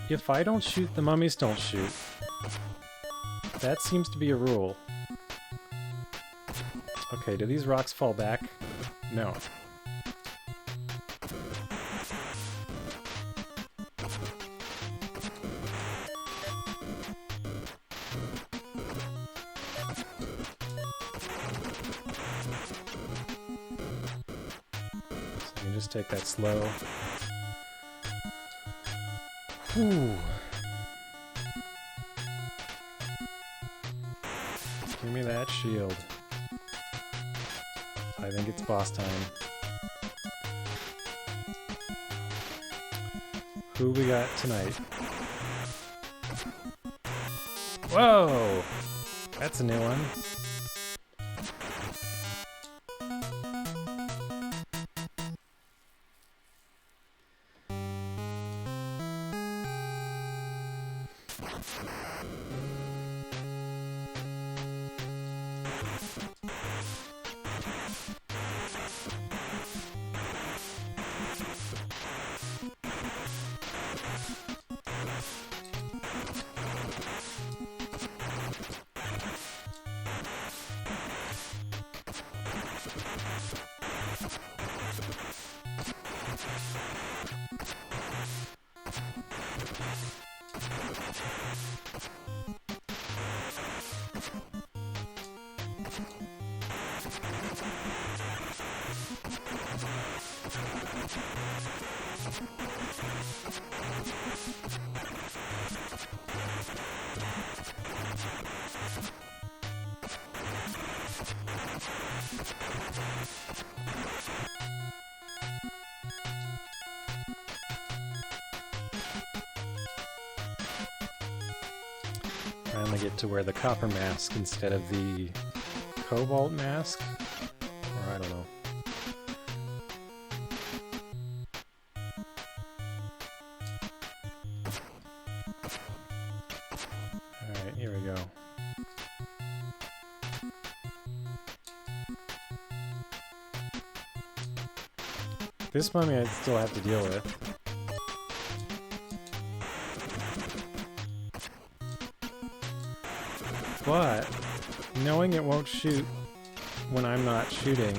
If I don't shoot, the mummies don't shoot. That seems to be a rule. Okay, do these rocks fall back? No. So you can just take that slow. Whew. Give me that shield. I think it's boss time. Who we got tonight? Whoa! That's a new one. Finally get to wear the copper mask instead of the cobalt mask. Or I don't know. This mummy I still have to deal with. But knowing it won't shoot when I'm not shooting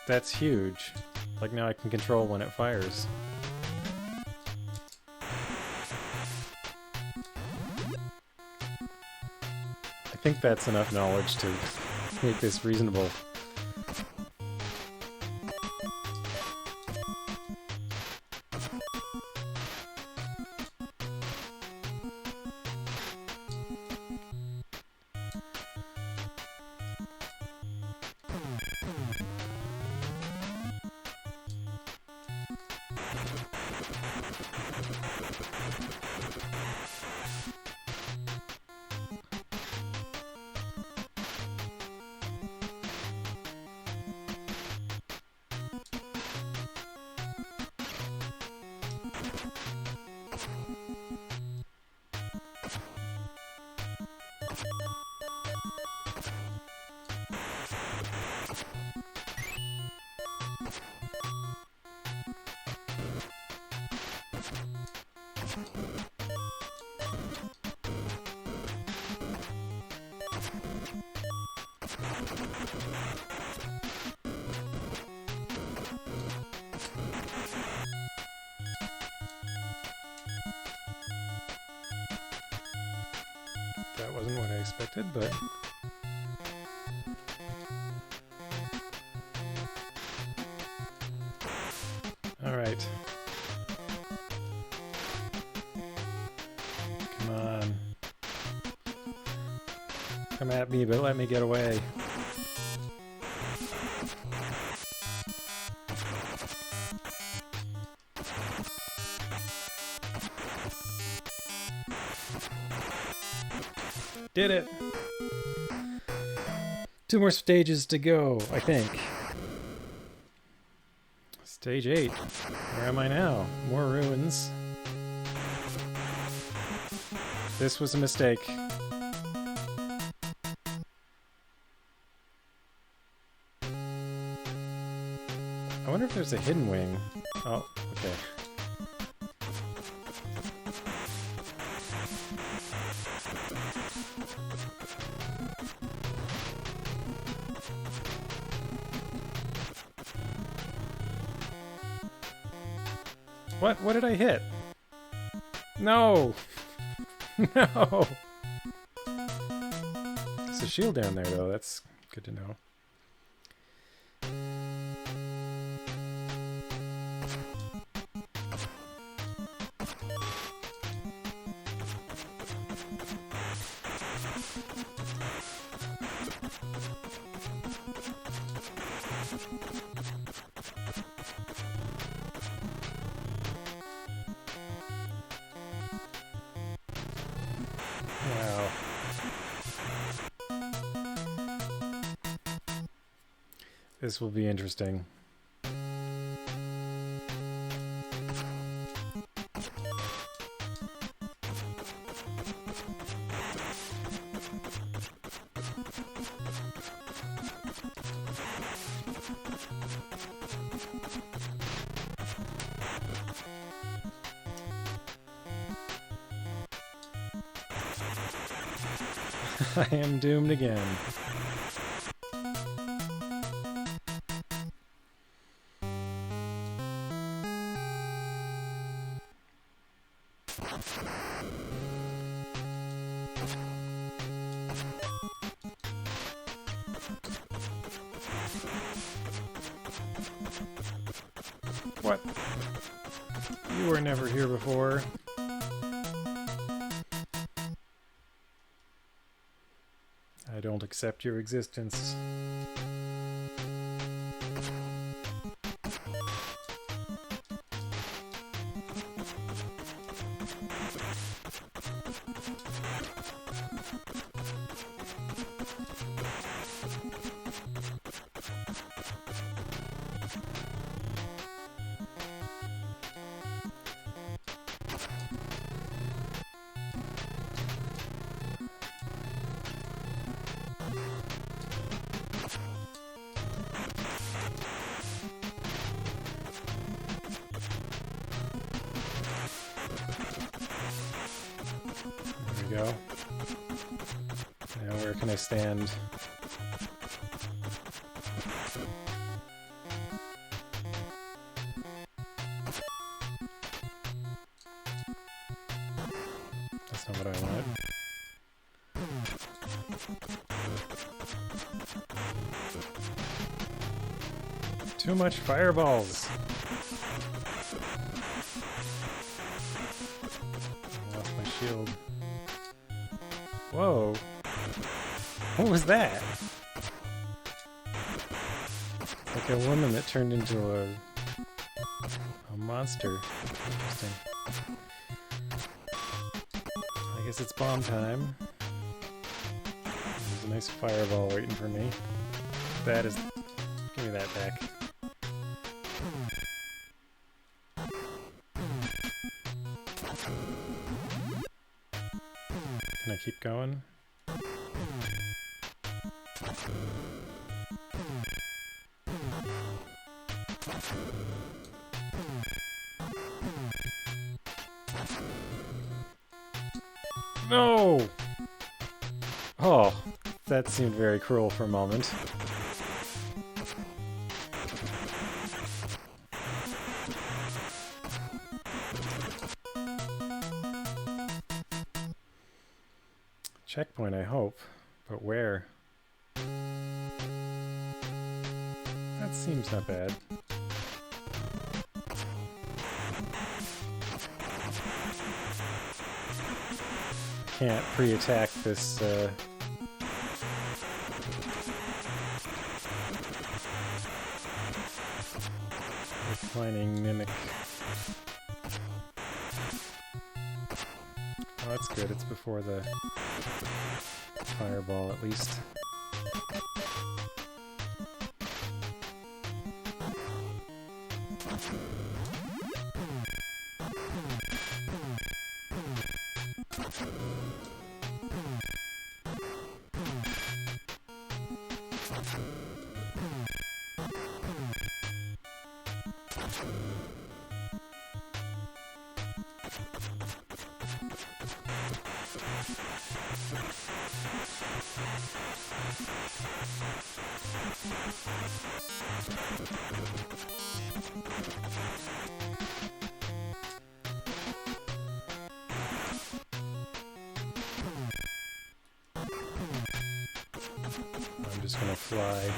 that's huge. Like now I can control when it fires. I think that's enough knowledge to make this reasonable. That wasn't what I expected, but... Alright. Come on. Come at me, but let me get away. Did it! 2 more stages to go, I think. Stage 8. Where am I now? More ruins. This was a mistake. I wonder if there's a hidden wing. Oh, okay. What? What did I hit? No! No! There's a shield down there, though. That's good to know. Wow. This will be interesting. I am doomed again. What? You were never here before. I don't accept your existence. There we go. Now where can I stand? That's not what I wanted. Too much fireballs! I lost my shield. Whoa! What was that? Like a woman that turned into a monster. Interesting. I guess it's bomb time. There's a nice fireball waiting for me. That is... Give me that back. Can I keep going? No! Oh, that seemed very cruel for a moment. Checkpoint, I hope. But where? That seems not bad. Can't pre-attack this, reclining mimic. Oh, that's good. It's before the fireball, at least. I'm just gonna fly.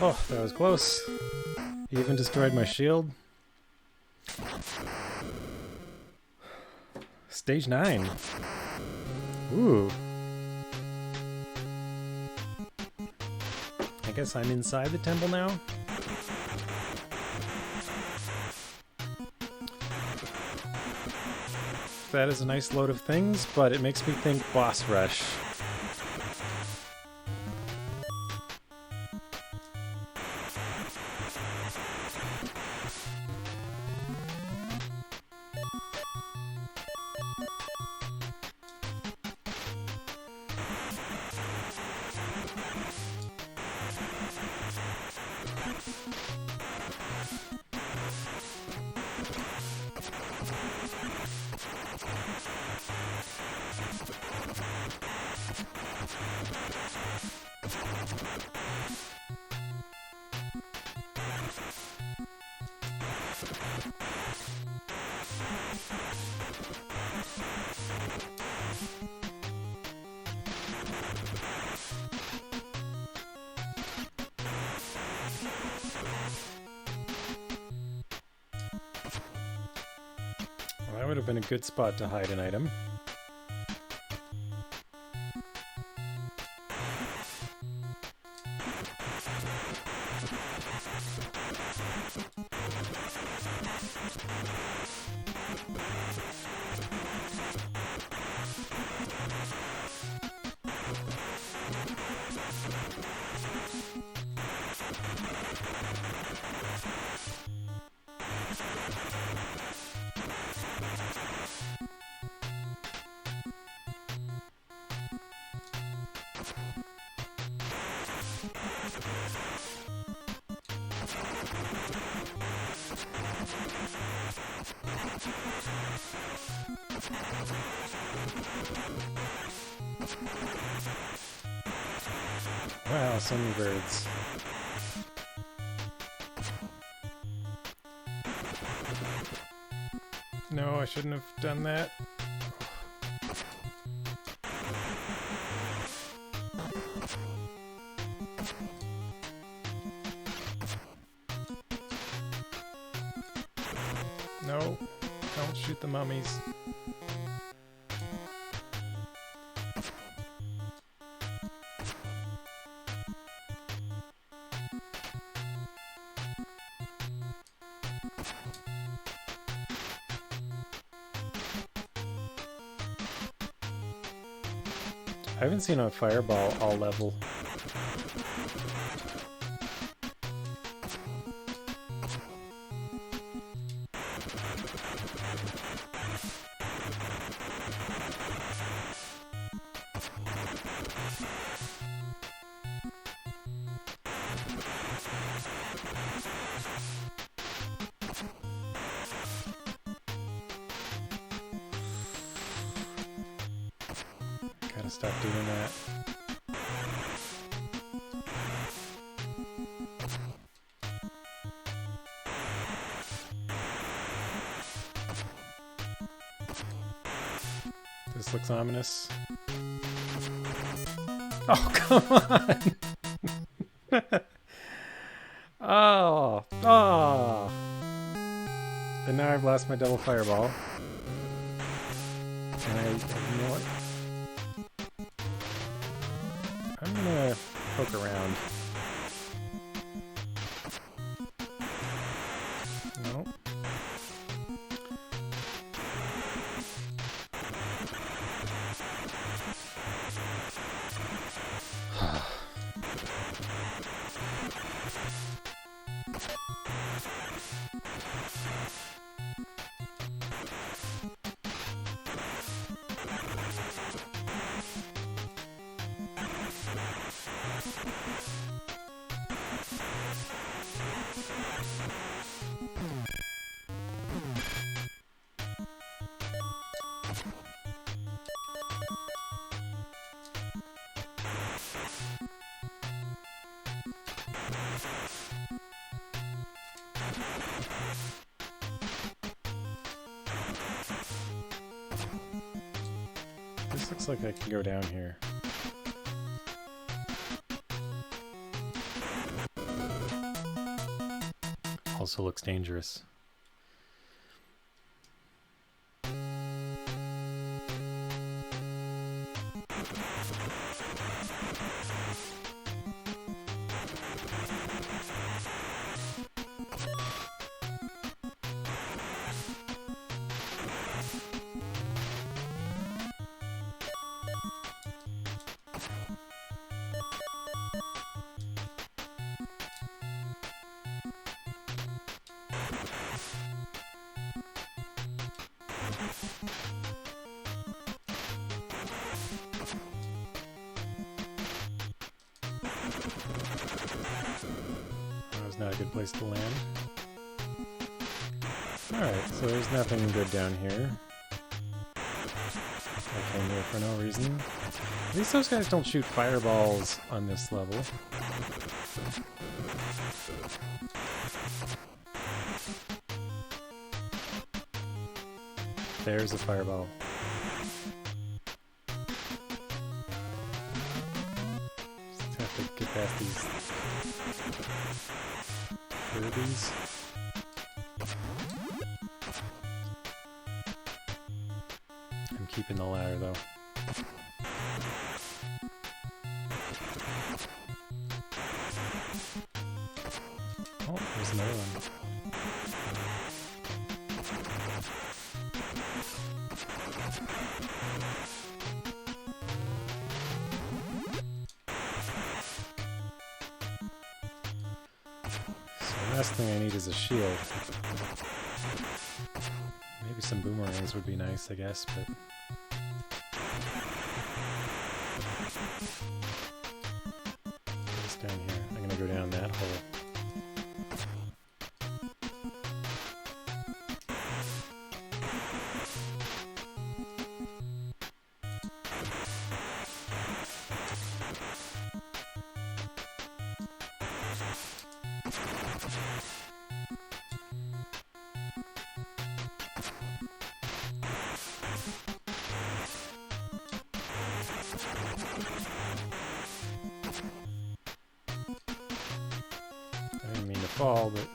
Oh, that was close. He even destroyed my shield. Stage 9. Ooh. I guess I'm inside the temple now. That is a nice load of things, but it makes me think boss rush. Well, that would have been a good spot to hide an item. Wow, so many birds. No, I shouldn't have done that. No, don't shoot the mummies. I haven't seen a fireball all level. Gotta stop doing that. This looks ominous. Oh, come on! Oh! Oh! And now I've lost my double fireball. And you know what? I'm gonna poke around. No. This looks like I can go down here. Also looks dangerous. That was not a good place to land. Alright, so there's nothing good down here. I came here for no reason. At least those guys don't shoot fireballs on this level. There's a fireball. Just have to get past these Kirby's. I'm keeping the ladder though. Oh, there's another one. Last thing I need is a shield. Maybe some boomerangs would be nice, I guess, but... What's down here? I'm gonna go down that hole. fall, but...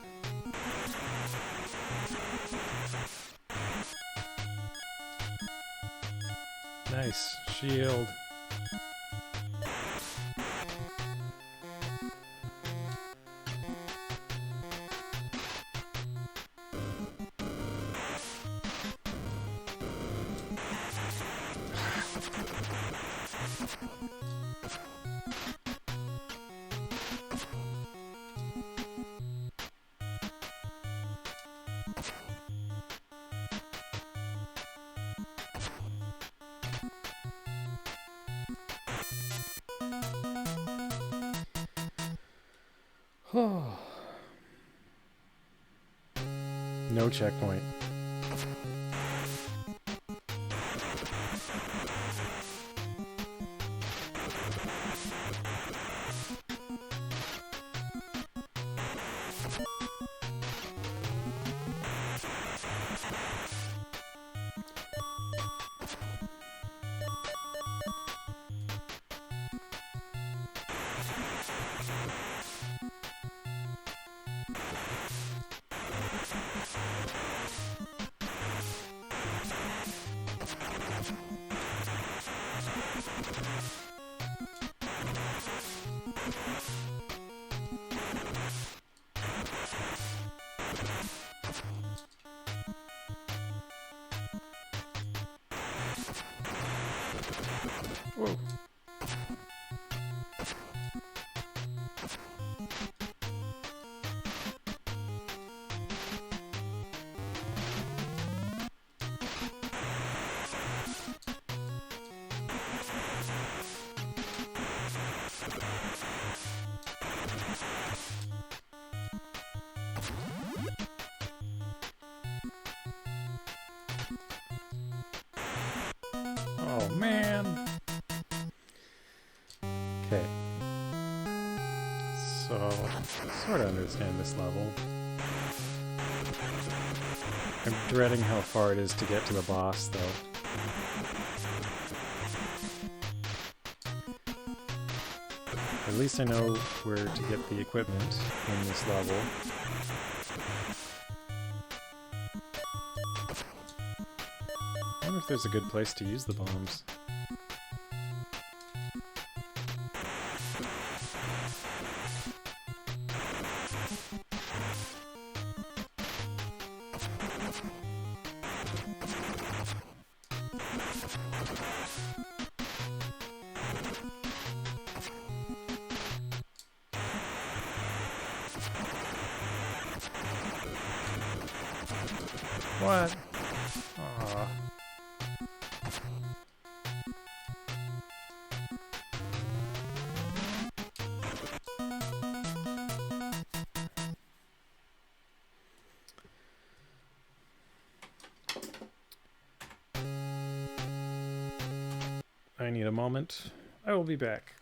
Nice. Shield. No checkpoint. Whoa. Oh man. Okay. So, I sort of understand this level. I'm dreading how far it is to get to the boss, though. At least I know where to get the equipment in this level. I wonder if there's a good place to use the bombs. What? Aww. I need a moment. I will be back.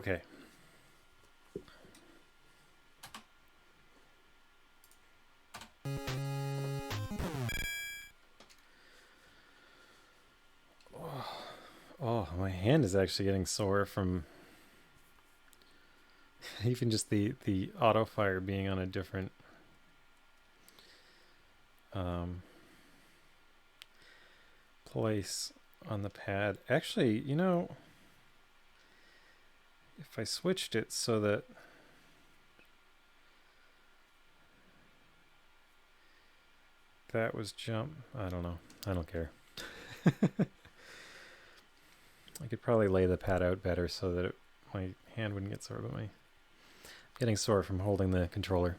Okay. Oh, my hand is actually getting sore from even just the auto fire being on a different place on the pad. Actually, you know, if I switched it so that that was jump, I don't know. I don't care. I could probably lay the pad out better so that my hand wouldn't get sore, but I'm getting sore from holding the controller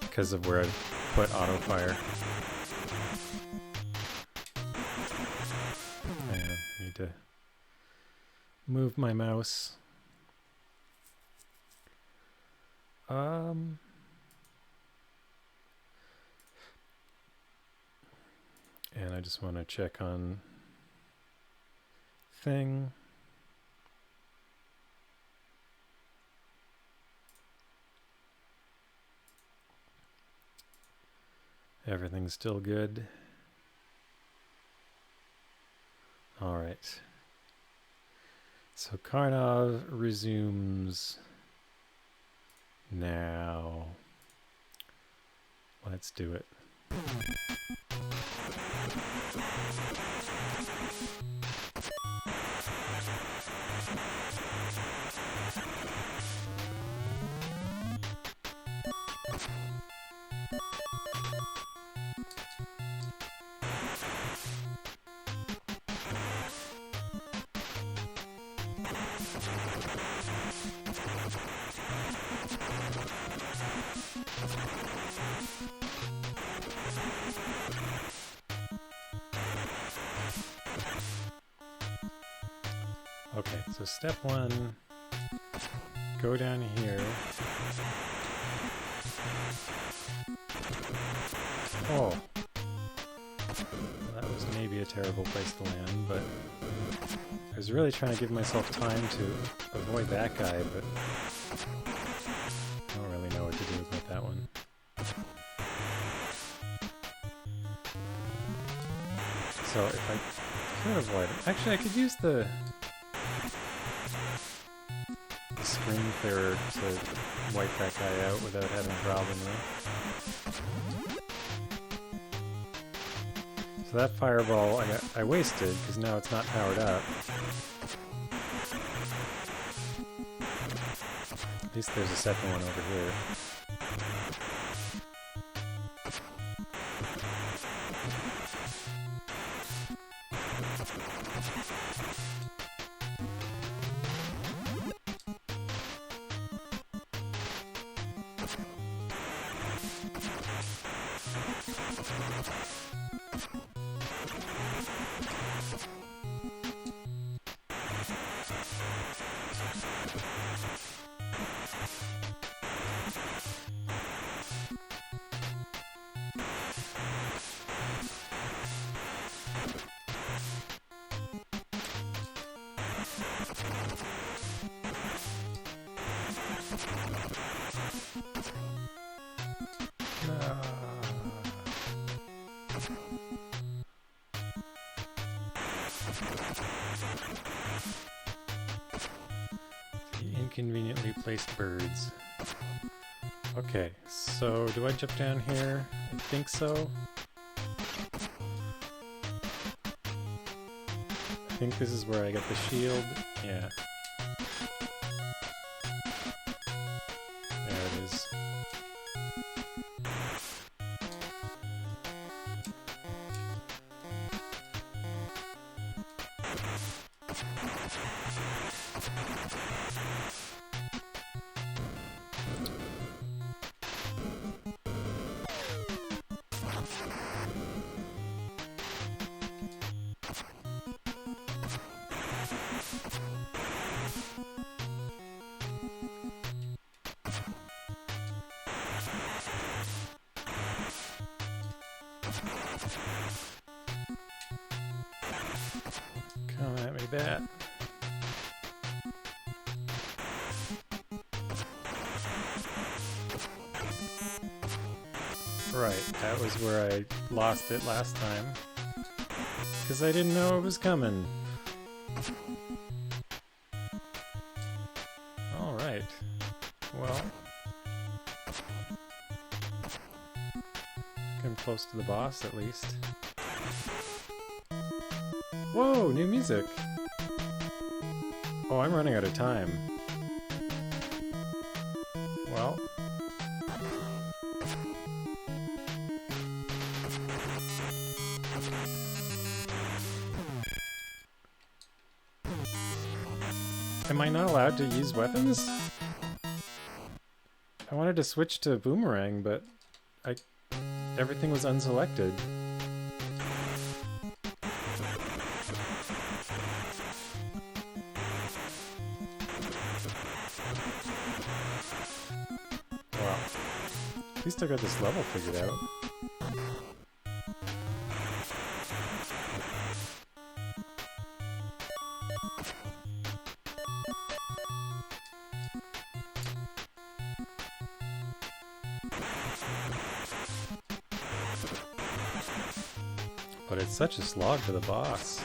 because of where I put auto fire. I need to move my mouse. And I just want to check on thing. Everything's still good. All right. So Karnov resumes now. Let's do it. Okay, so step one, go down here. Oh, that was maybe a terrible place to land, but I was really trying to give myself time to avoid that guy, but I don't really know what to do about that one. So if I could avoid it, actually I could use the screen clearer to wipe that guy out without having a problem with. So that fireball I wasted because now it's not powered up. At least there's a second one over here. The inconveniently placed birds. Okay, so do I jump down here? I think so. I think this is where I get the shield. Yeah. There it is. Come at me, bat. Right, that was where I lost it last time. Because I didn't know it was coming. Alright. Well. I'm close to the boss, at least. Whoa, new music! Oh, I'm running out of time. Well. Am I not allowed to use weapons? I wanted to switch to boomerang, but everything was unselected. Well, at least I got this level figured out. But it's such a slog for the boss.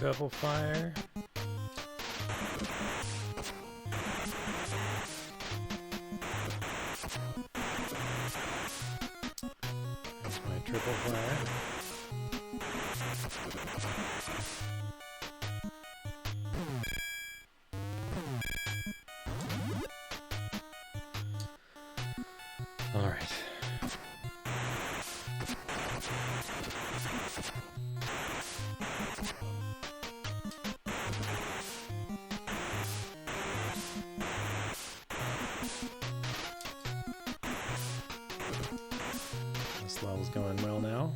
Double fire. There's my triple fire. All right. This level's going well now.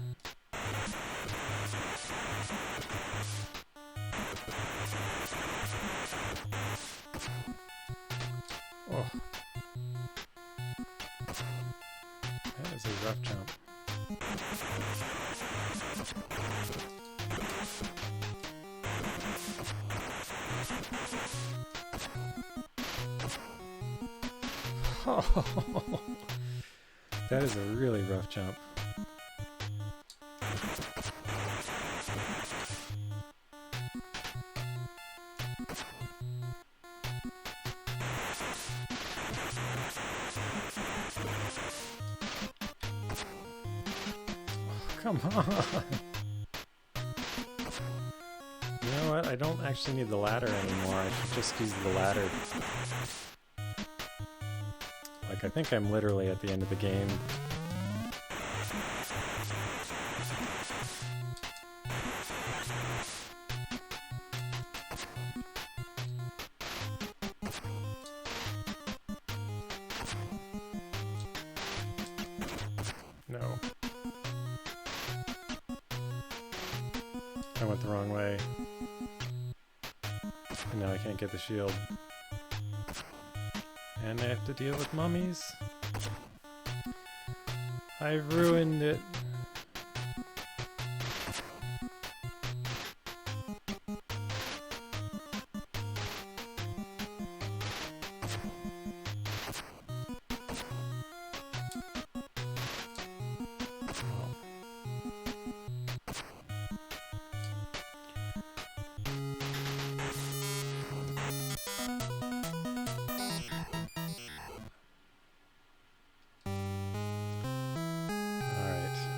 Oh. That is a rough jump. Oh. That is a really rough jump. Come on! You know what? I don't actually need the ladder anymore. I should just use the ladder. Like, I think I'm literally at the end of the game. No. I went the wrong way. And now I can't get the shield. And I have to deal with mummies. I've ruined it. Alright.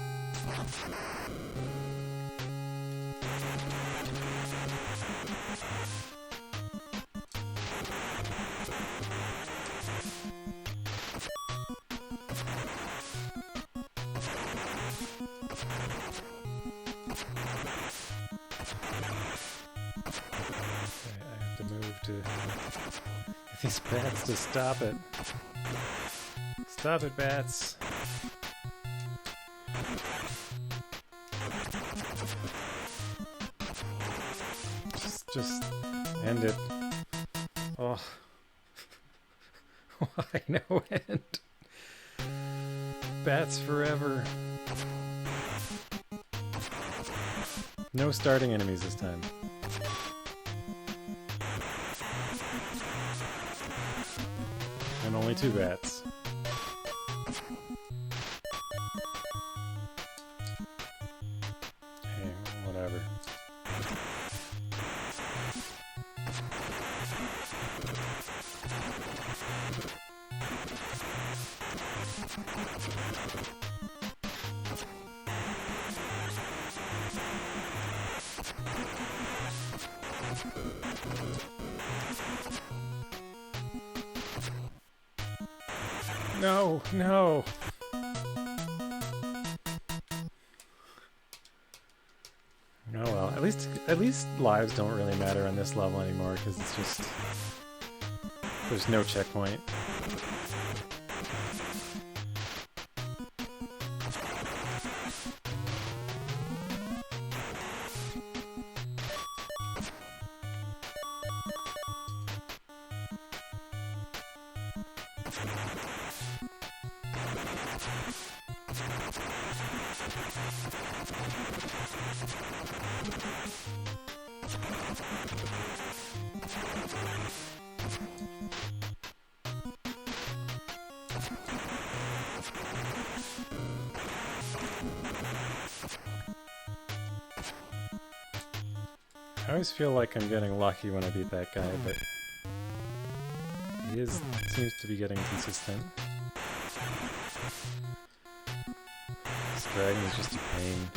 to get these bats to stop it. Stop it, bats. Just end it. Oh. Why no end? Bats forever. No starting enemies this time. And only 2 bats. Hey, whatever. No, no. Oh well, at least lives don't really matter on this level anymore because it's just there's no checkpoint. I always feel like I'm getting lucky when I beat that guy, but he seems to be getting consistent. This dragon is just a pain.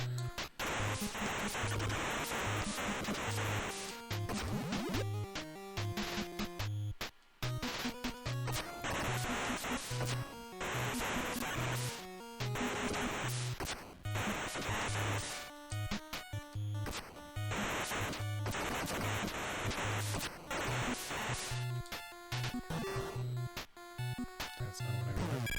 That's not what I wanted.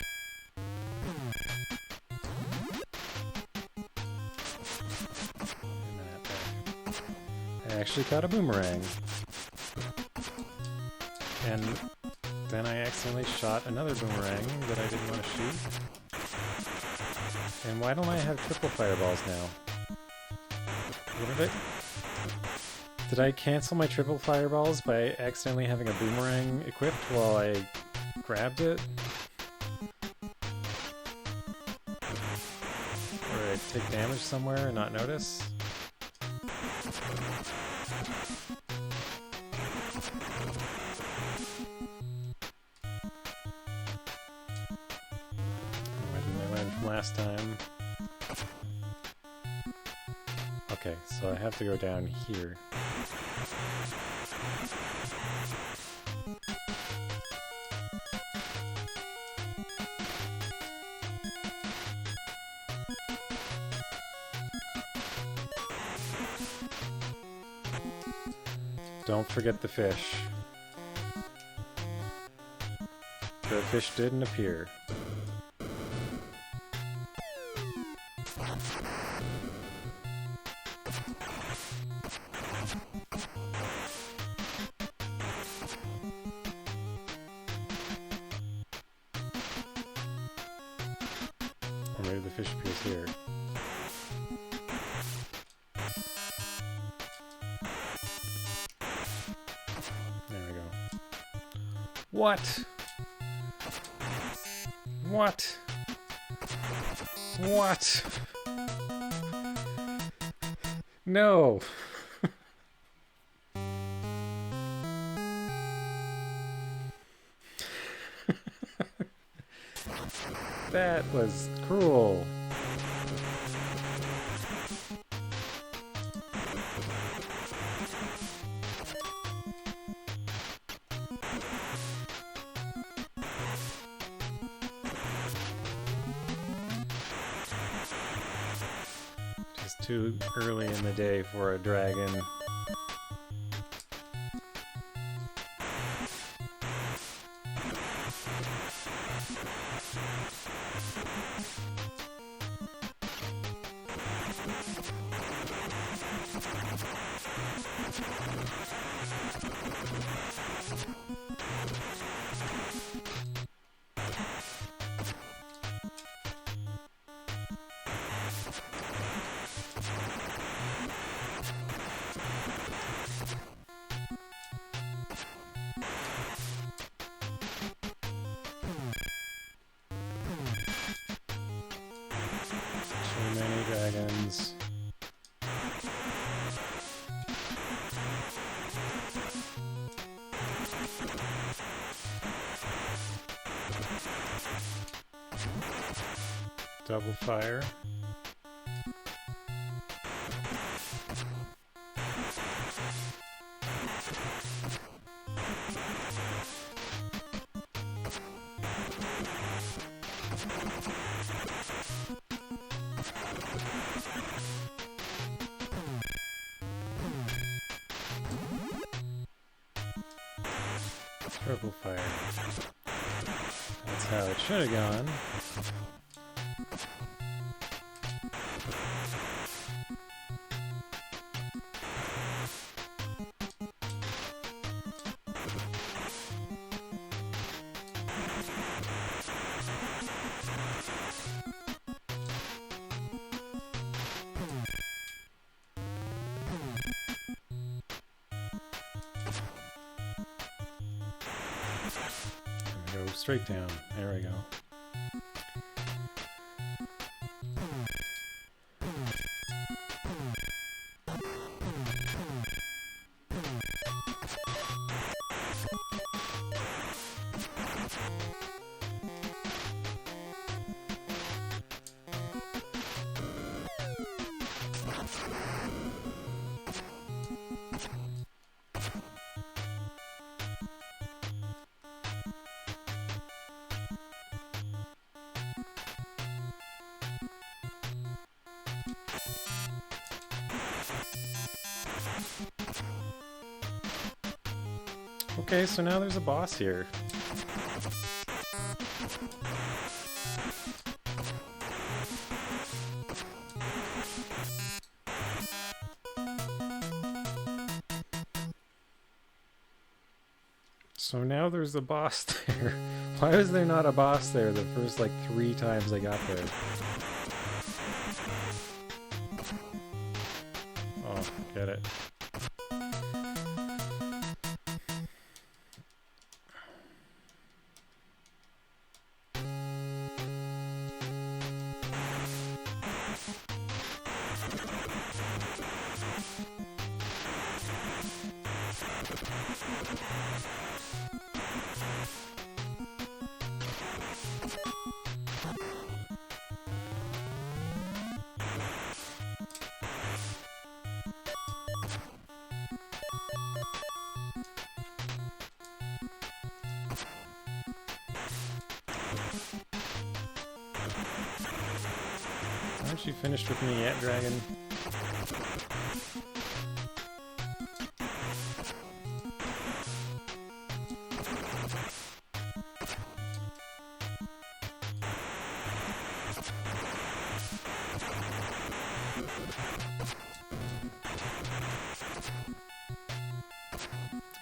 I actually caught a boomerang. And then I accidentally shot another boomerang that I didn't want to shoot. And why don't I have triple fireballs now? Did I cancel my triple fireballs by accidentally having a boomerang equipped while I grabbed it? Or I take damage somewhere and not notice? What did I learn from last time? Okay, so I have to go down here. Don't forget the fish. The fish didn't appear. Or maybe the fish appears here. There we go. What? What? What? No! That was cruel. Just too early in the day for a dragon. Double fire. Triple fire. That's how it should have gone. Go straight down. There we go. Okay, so now there's a boss here. So now there's a boss there. Why was there not a boss there the first like 3 times I got there? Oh, get it. Aren't you finished with me yet, dragon?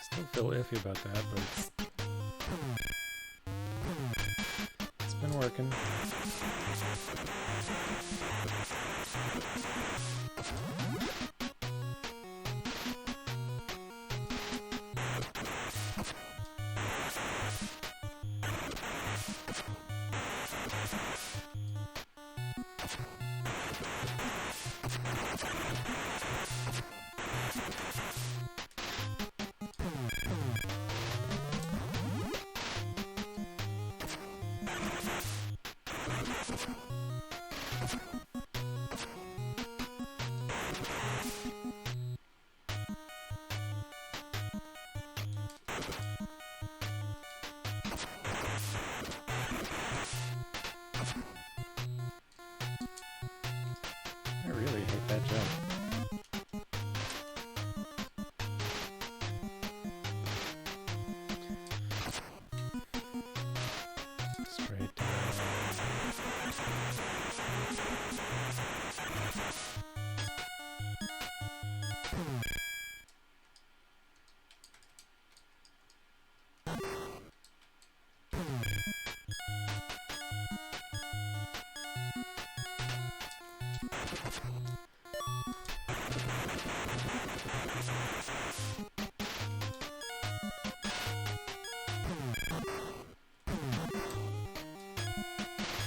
Still feel iffy about that, but it's been working. I really hate that jump. Straight down.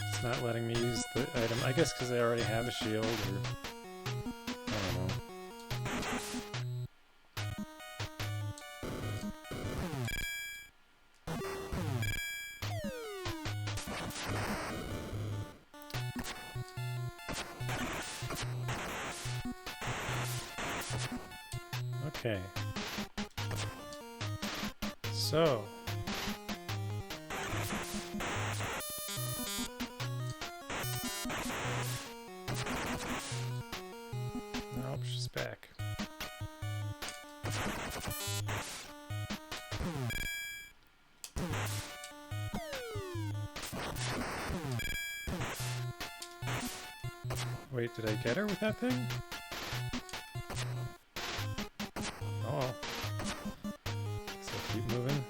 It's not letting me use the item. I guess because I already have a shield, or I don't know. Okay. So. Nope, she's back. Wait, did I get her with that thing? Oh. So keep moving.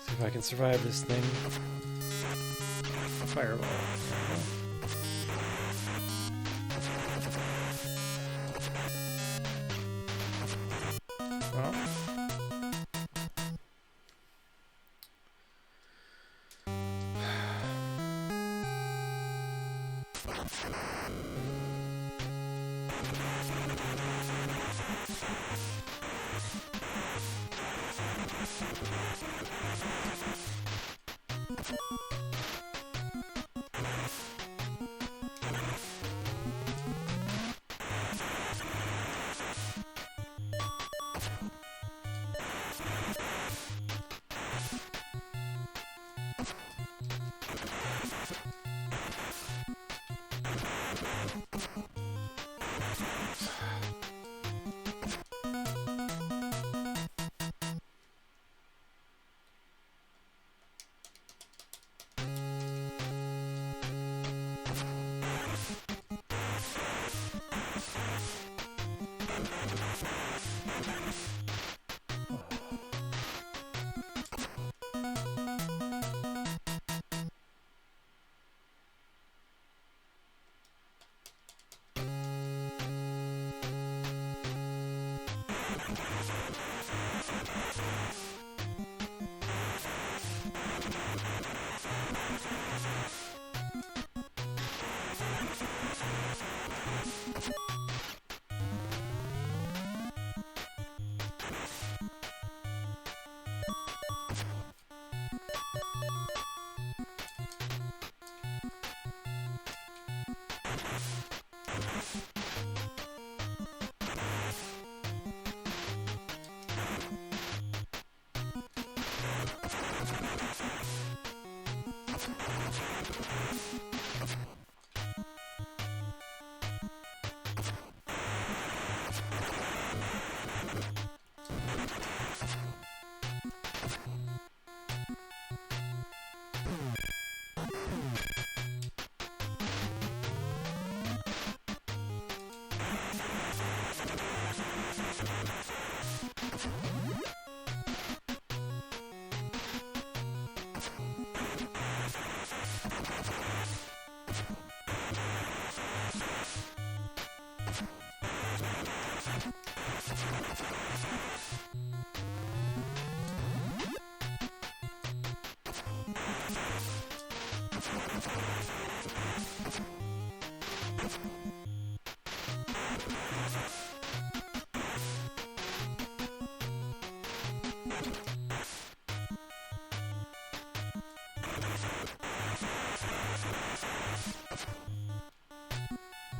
See if I can survive this thing. Fireball. Well.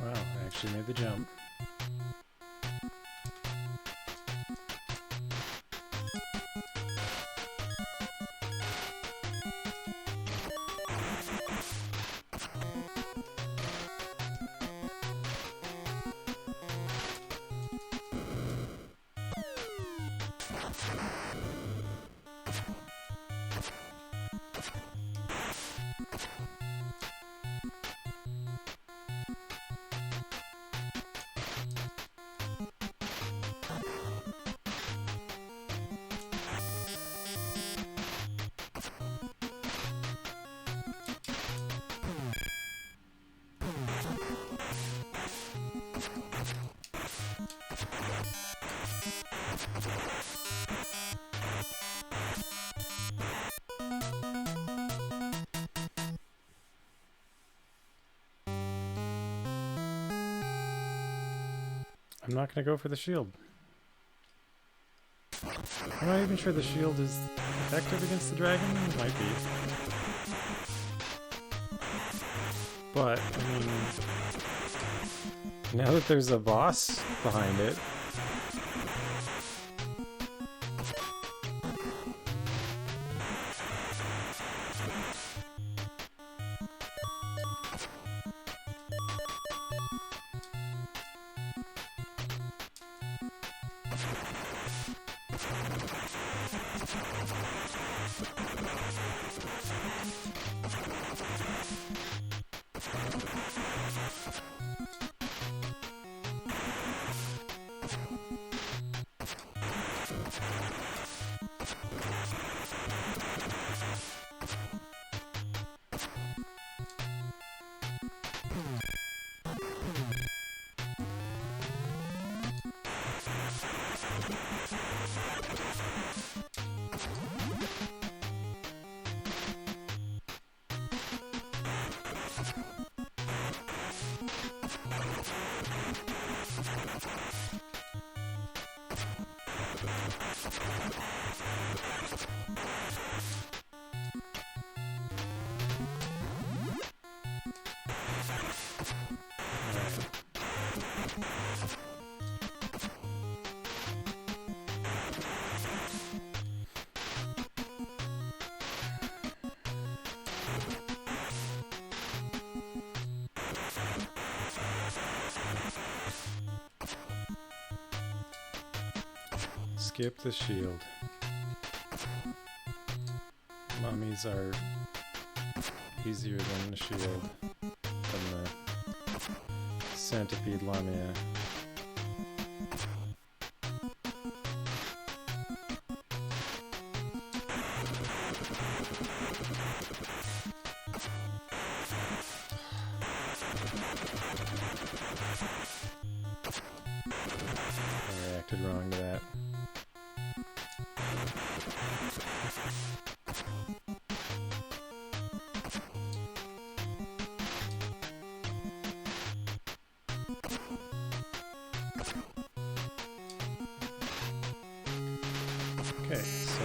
Wow, I actually made the jump. I'm not going to go for the shield. I'm not even sure the shield is effective against the dragon. It might be. But, I mean, now that there's a boss behind it, skip the shield. Mummies are easier than the shield, than the centipede lamia. I reacted wrong to that. Okay, so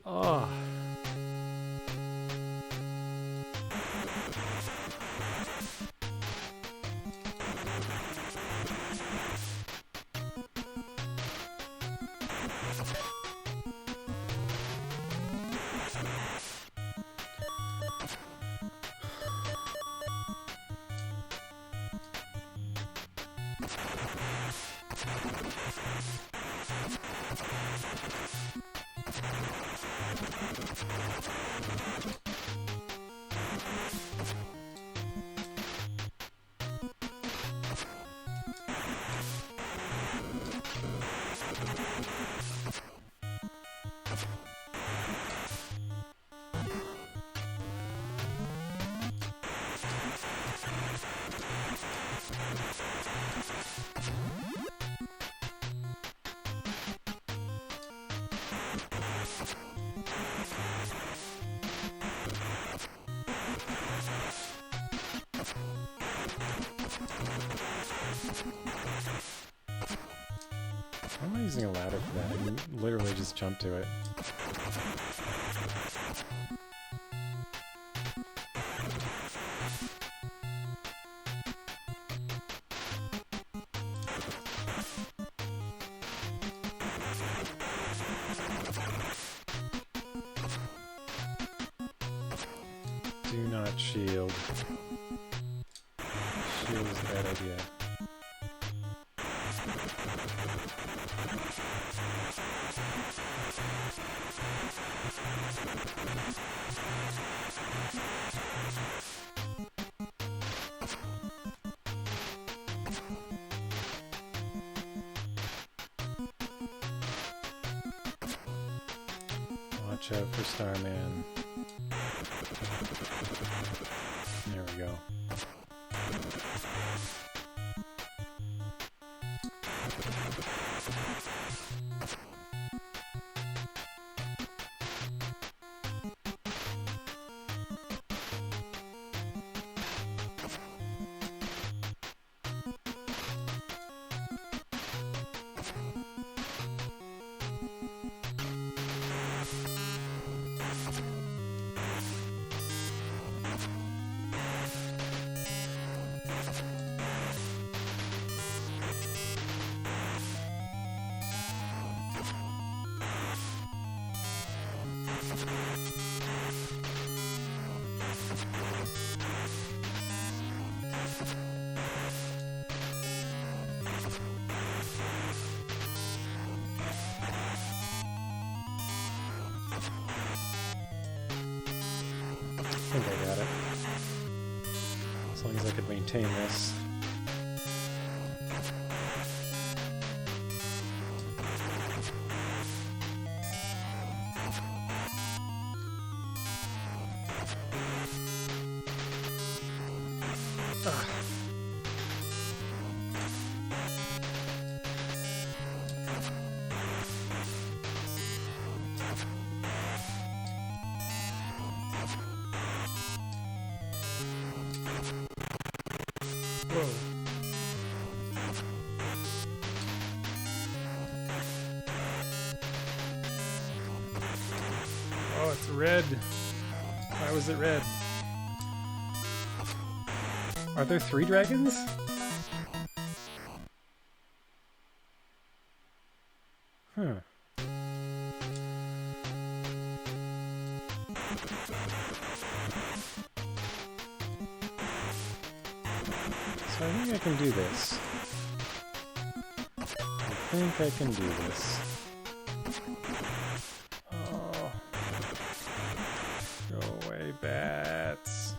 oh. Why am I using a ladder for that? I can literally just jump to it. Do not shield. Shield is a bad idea. Watch out for Starman. There we go. I think I got it. As long as I could maintain this. Ugh. Whoa. Oh, it's red. Why was it red? Are there 3 dragons? Huh. So I think I can do this. I think I can do this. Oh. Go away, bats.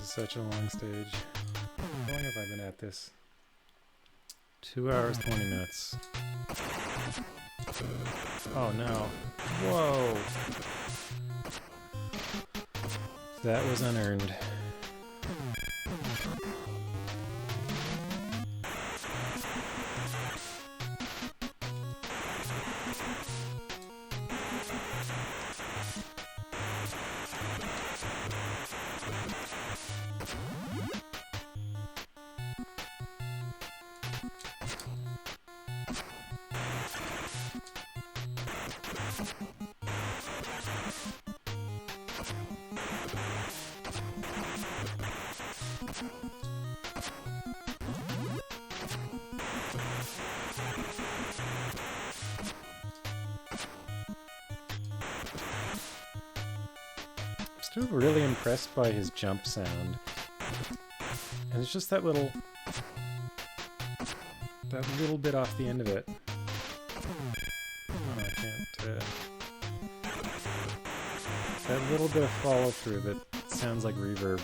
Such a long stage. How long have I been at this? 2 hours, 20 minutes. Oh no. Whoa! That was unearned. Still really impressed by his jump sound. And it's just that little bit off the end of it. Oh, I can't. That little bit of follow through that sounds like reverb.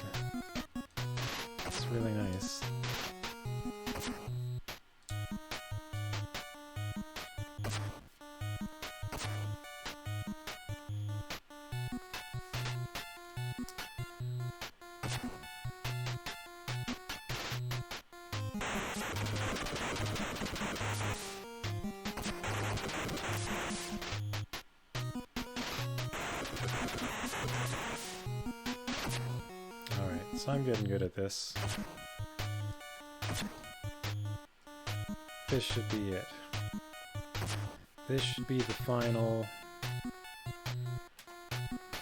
It's really nice. So I'm getting good at this. This should be it. This should be the final.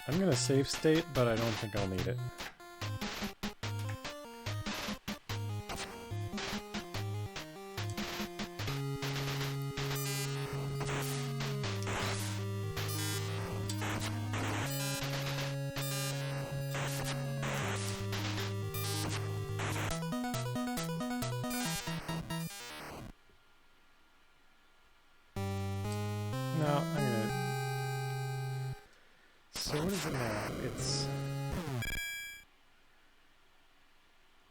I'm gonna save state, but I don't think I'll need it. No, I'm gonna... So what is it now? It's...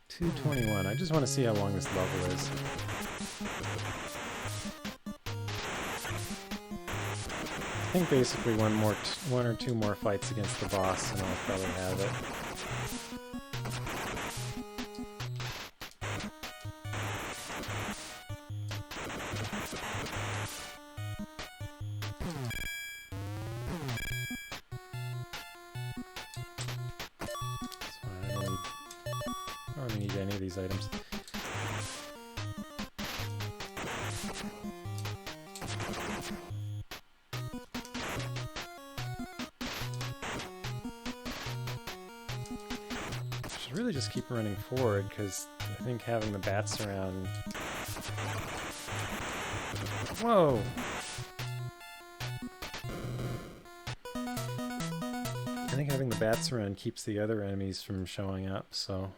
2:21. I just want to see how long this level is. I think basically one or two more fights against the boss, and I'll probably have it. That's fine. I don't really need any of these items. Really just keep running forward, because I think having the bats around... Whoa! I think having the bats around keeps the other enemies from showing up, so...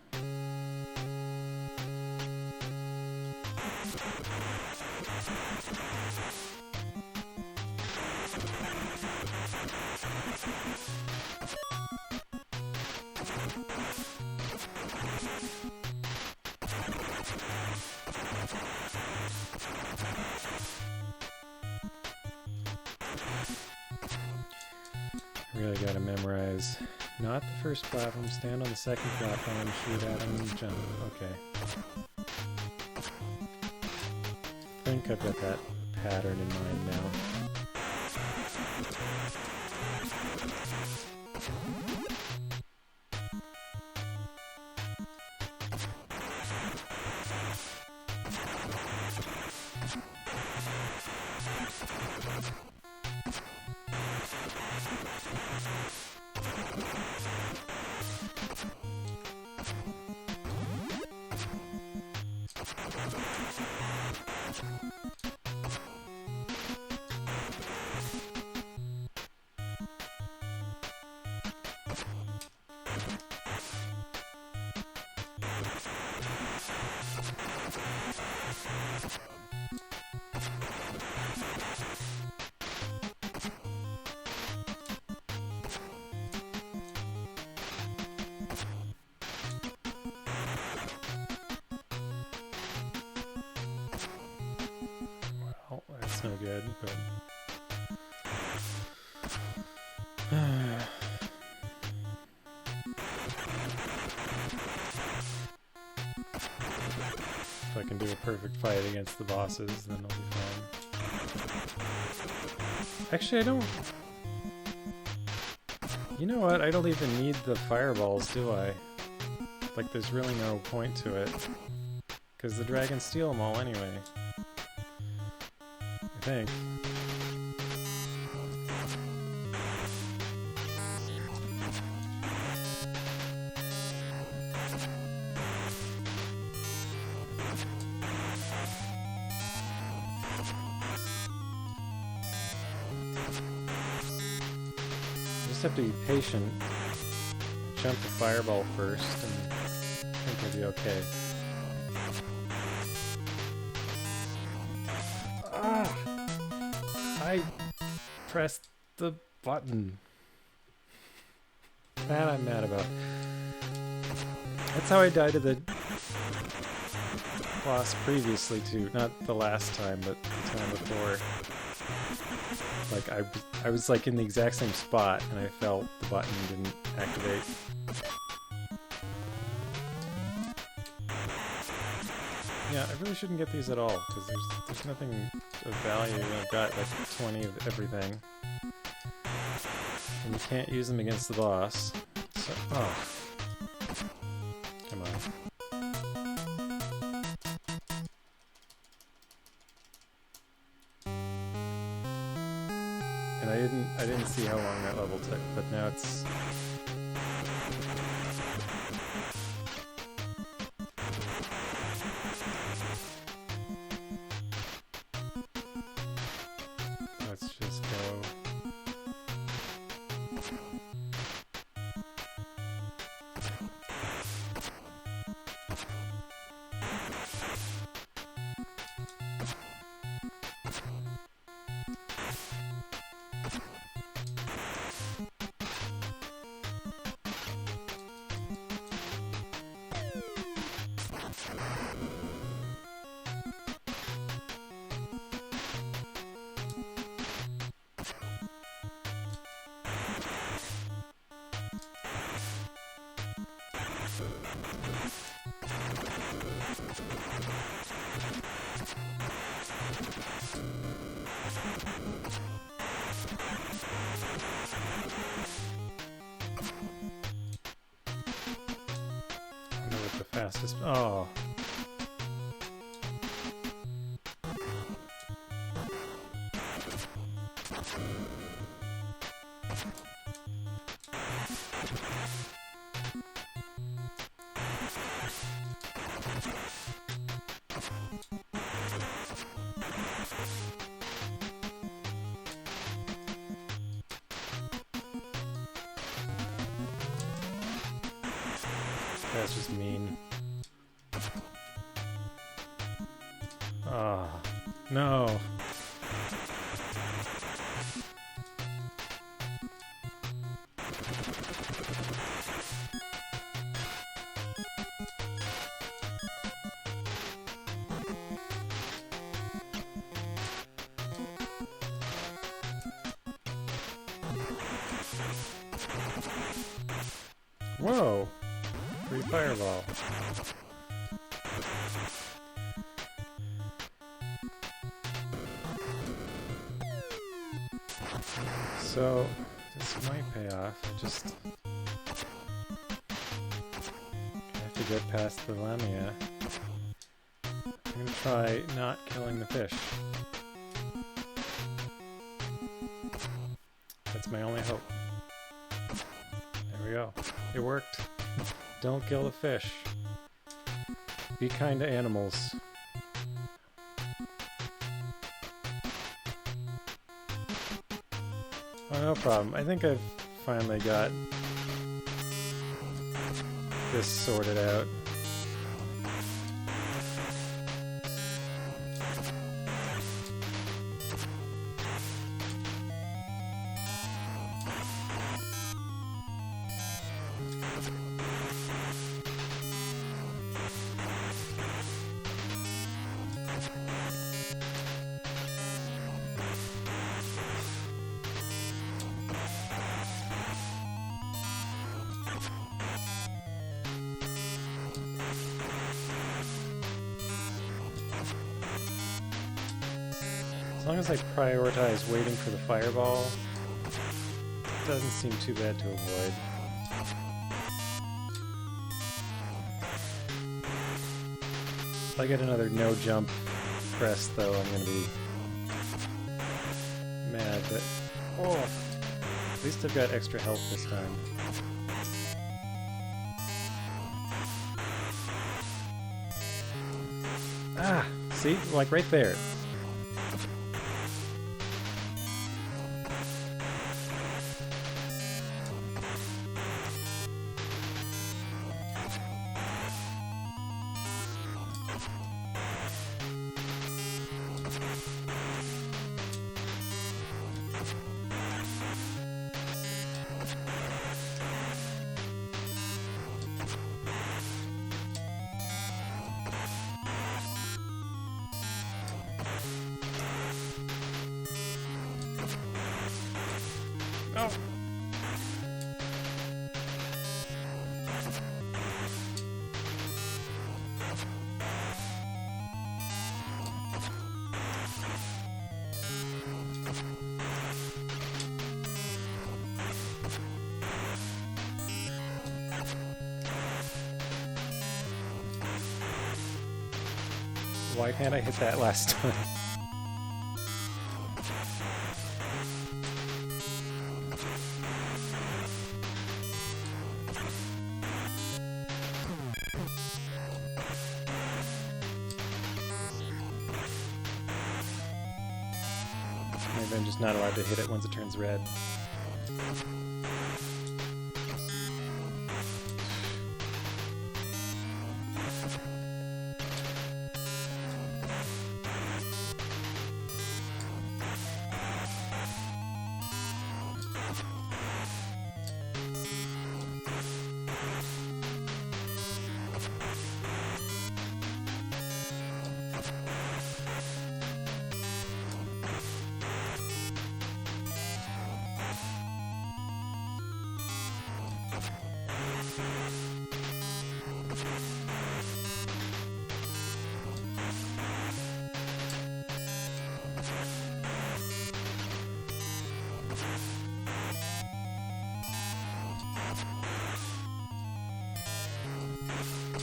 Really gotta memorize. Not the first platform, stand on the second platform, shoot at him, and jump. Okay. I think I've got that pattern in mind now. Well, that's no good, but... If I can do a perfect fight against the bosses, then I'll be fine. Actually, I don't... You know what? I don't even need the fireballs, do I? Like, there's really no point to it. Because the dragons steal them all anyway. I think. Just have to be patient. Jump the fireball first, and I think I'll be okay. Ah! I pressed the button. That I'm mad about. That's how I died to the boss previously too. Not the last time, but the time before. Like I was like in the exact same spot, and I felt the button didn't activate. Yeah, I really shouldn't get these at all, because there's nothing of value. I've got like 20 of everything. And you can't use them against the boss. So, oh. Come on. And I didn't see how long that level took, but now it's... Let's just go... I know what the fastest. Oh. That's just mean. Ah, no. Whoa! Free fireball. So, this might pay off. I just have to get past the Lamia. I'm gonna try not killing the fish. That's my only hope. There we go. It worked. Don't kill the fish. Be kind to animals. Oh, no problem. I think I've finally got this sorted out. As long as I prioritize waiting for the fireball, it doesn't seem too bad to avoid. If I get another no jump press though, I'm gonna be mad, but oh, at least I've got extra health this time. Ah, see? Like right there. Oh. Why can't I hit that last time? Maybe I'm just not allowed to hit it once it turns red.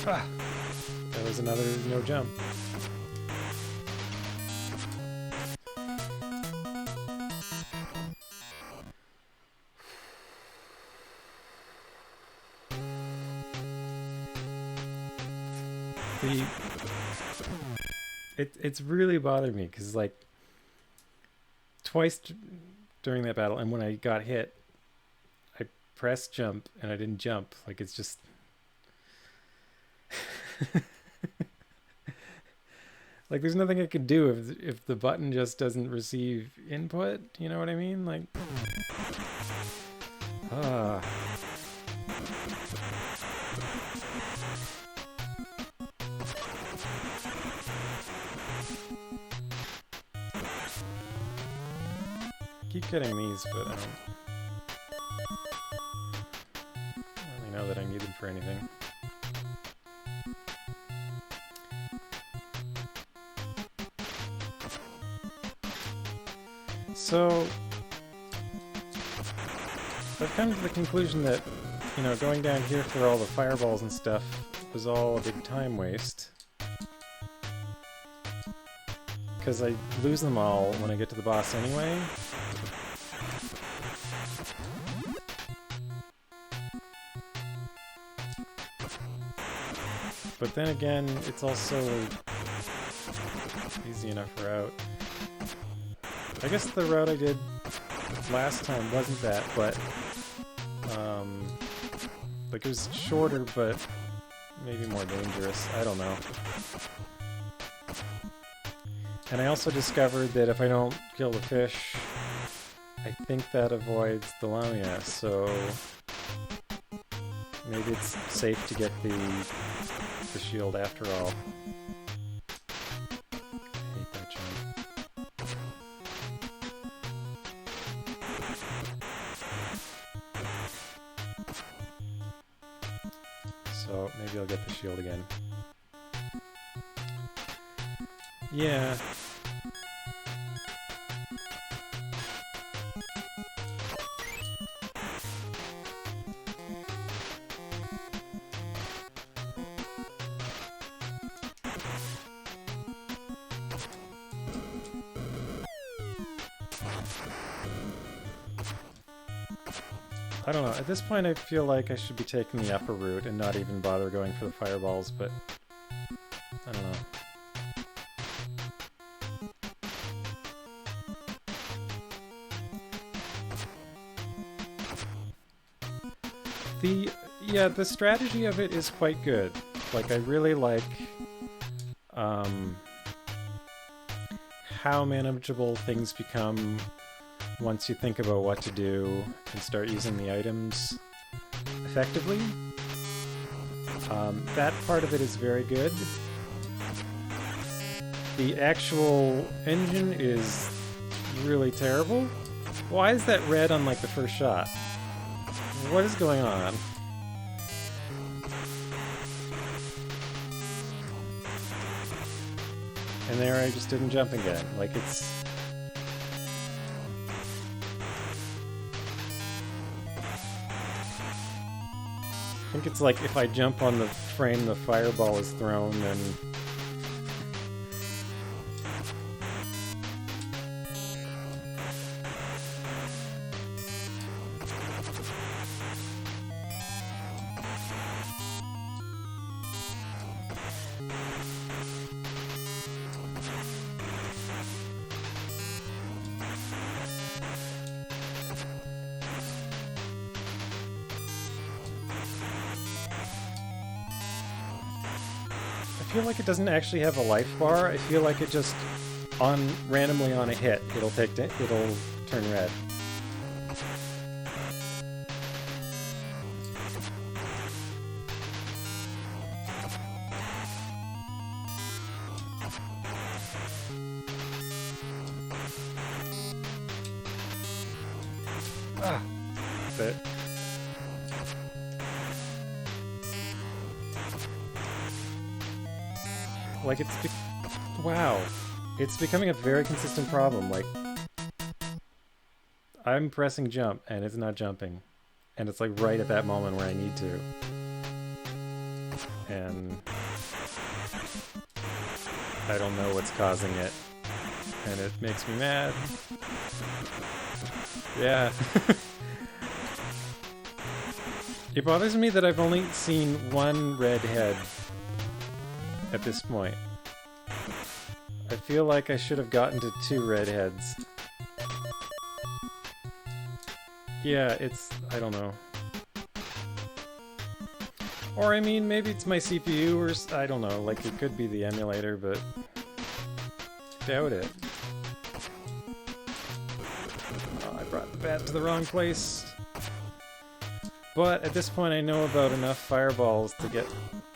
Ah, that was another no jump. It's really bothered me because like twice during that battle, and when I got hit, I pressed jump and I didn't jump. Like it's just like there's nothing I could do if the button just doesn't receive input. You know what I mean? Like ah. Keep getting these, but I don't really know that I need them for anything. So I've come to the conclusion that, you know, going down here for all the fireballs and stuff was all a big time waste. Because I lose them all when I get to the boss anyway. But then again, it's also easy enough route. I guess the route I did last time wasn't that, but like it was shorter, but maybe more dangerous. I don't know. And I also discovered that if I don't kill the fish, I think that avoids the Lamia, so maybe it's safe to get the shield after all. I hate that jump. So maybe I'll get the shield again. Yeah. I don't know. At this point, I feel like I should be taking the upper route and not even bother going for the fireballs, but I don't know. The strategy of it is quite good. Like, I really like how manageable things become once you think about what to do and start using the items effectively. That part of it is very good. The actual engine is really terrible. Why is that red on like the first shot? What is going on? And there I just didn't jump again. Like it's... I think it's like if I jump on the frame the fireball is thrown, then... I feel like it doesn't actually have a life bar. I feel like it just randomly on a hit, it'll turn red. Ah, that's it. Like wow, it's becoming a very consistent problem. Like, I'm pressing jump and it's not jumping, and it's like right at that moment where I need to. and I don't know what's causing it, and it makes me mad. Yeah. It bothers me that I've only seen one redhead at this point. I feel like I should have gotten to 2 redheads. Yeah, it's... I don't know. Or, I mean, maybe it's my CPU, or... I don't know, like, it could be the emulator, but... doubt it. Oh, I brought the bat to the wrong place. But, at this point, I know about enough fireballs to get...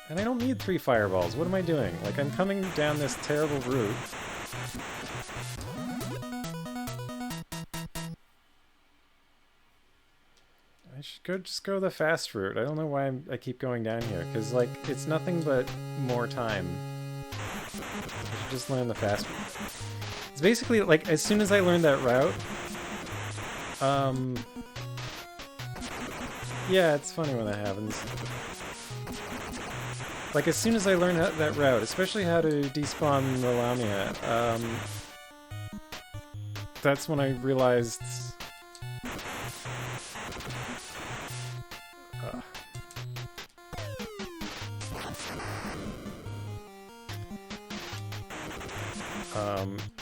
And I don't need 3 fireballs. What am I doing? Like, I'm coming down this terrible route. I should just go the fast route. I don't know why I keep going down here, because, like, it's nothing but more time. I should just learn the fast route. It's basically, like, as soon as I learn that route... Yeah, it's funny when that happens. Like, as soon as I learn that route, especially how to despawn the Lamia, that's when I realized...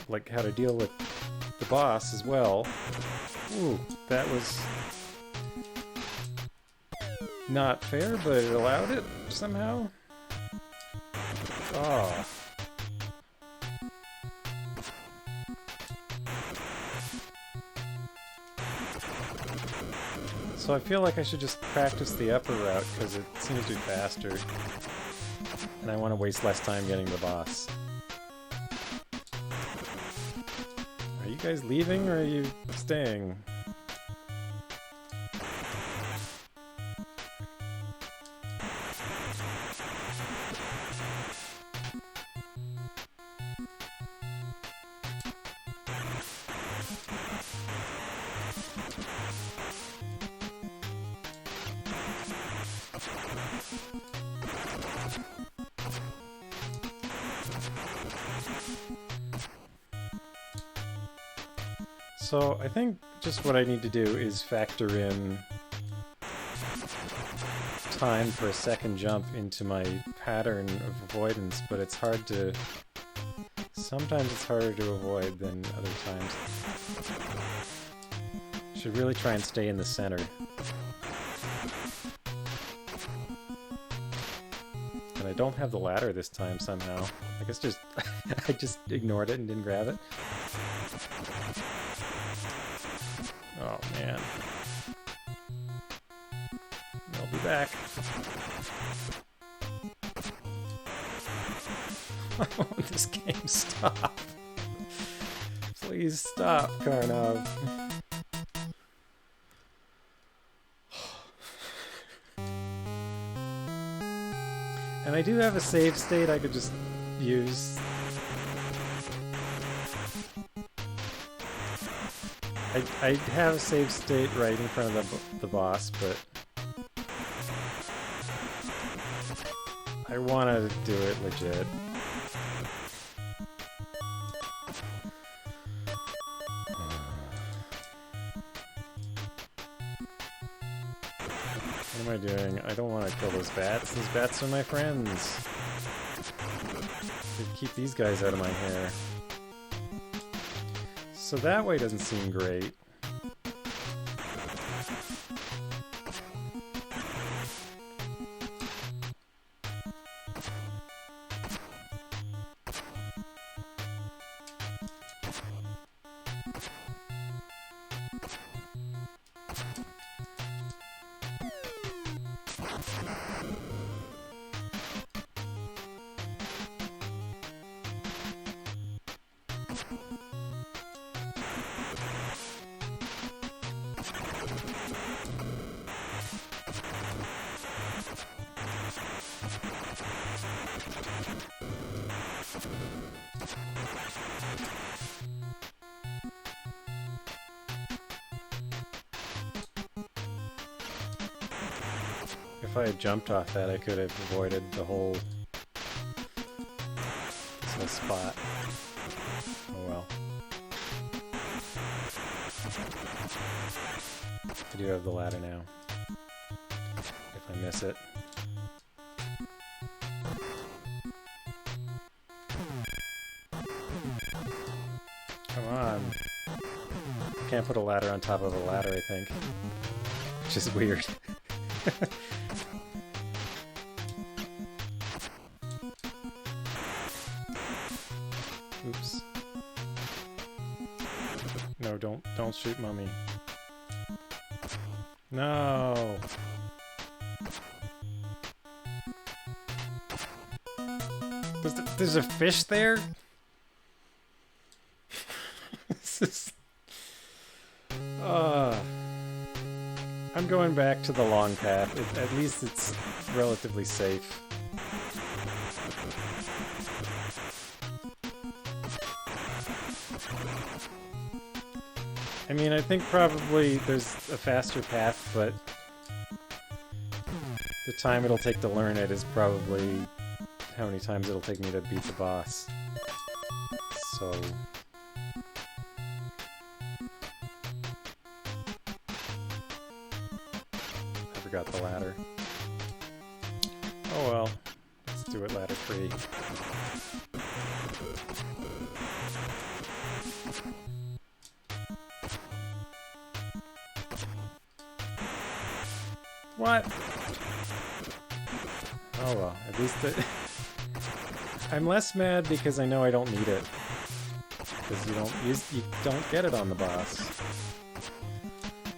like, how to deal with the boss as well. Ooh, that was... not fair, but it allowed it somehow. Oh. So I feel like I should just practice the upper route because it seems to be faster. And I want to waste less time getting the boss. Are you guys leaving or are you staying? So I think just what I need to do is factor in time for a second jump into my pattern of avoidance, but it's hard to... Sometimes it's harder to avoid than other times. Should really try and stay in the center. And I don't have the ladder this time somehow. I guess just... I just ignored it and didn't grab it. Oh, man. I'll be back. I want this game to stop. Please stop, Karnov. And I do have a save state I could just use. I have a save state right in front of the boss, but I want to do it legit. What am I doing? I don't want to kill those bats. Those bats are my friends. Should keep these guys out of my hair. So that way doesn't seem great. If I had jumped off that, I could have avoided the whole... this whole spot. Oh well. I do have the ladder now. If I miss it. Come on. Can't put a ladder on top of a ladder, I think. Which is weird. Oops. No, don't shoot Mummy. No! There's a fish there? This is... I'm going back to the long path. At least it's relatively safe. I mean, I think probably there's a faster path, but the time it'll take to learn it is probably how many times it'll take me to beat the boss. So... I forgot the ladder. Oh well, let's do it ladder free. What? Oh well, at least it... I'm less mad because I know I don't need it. Because you don't get it on the boss.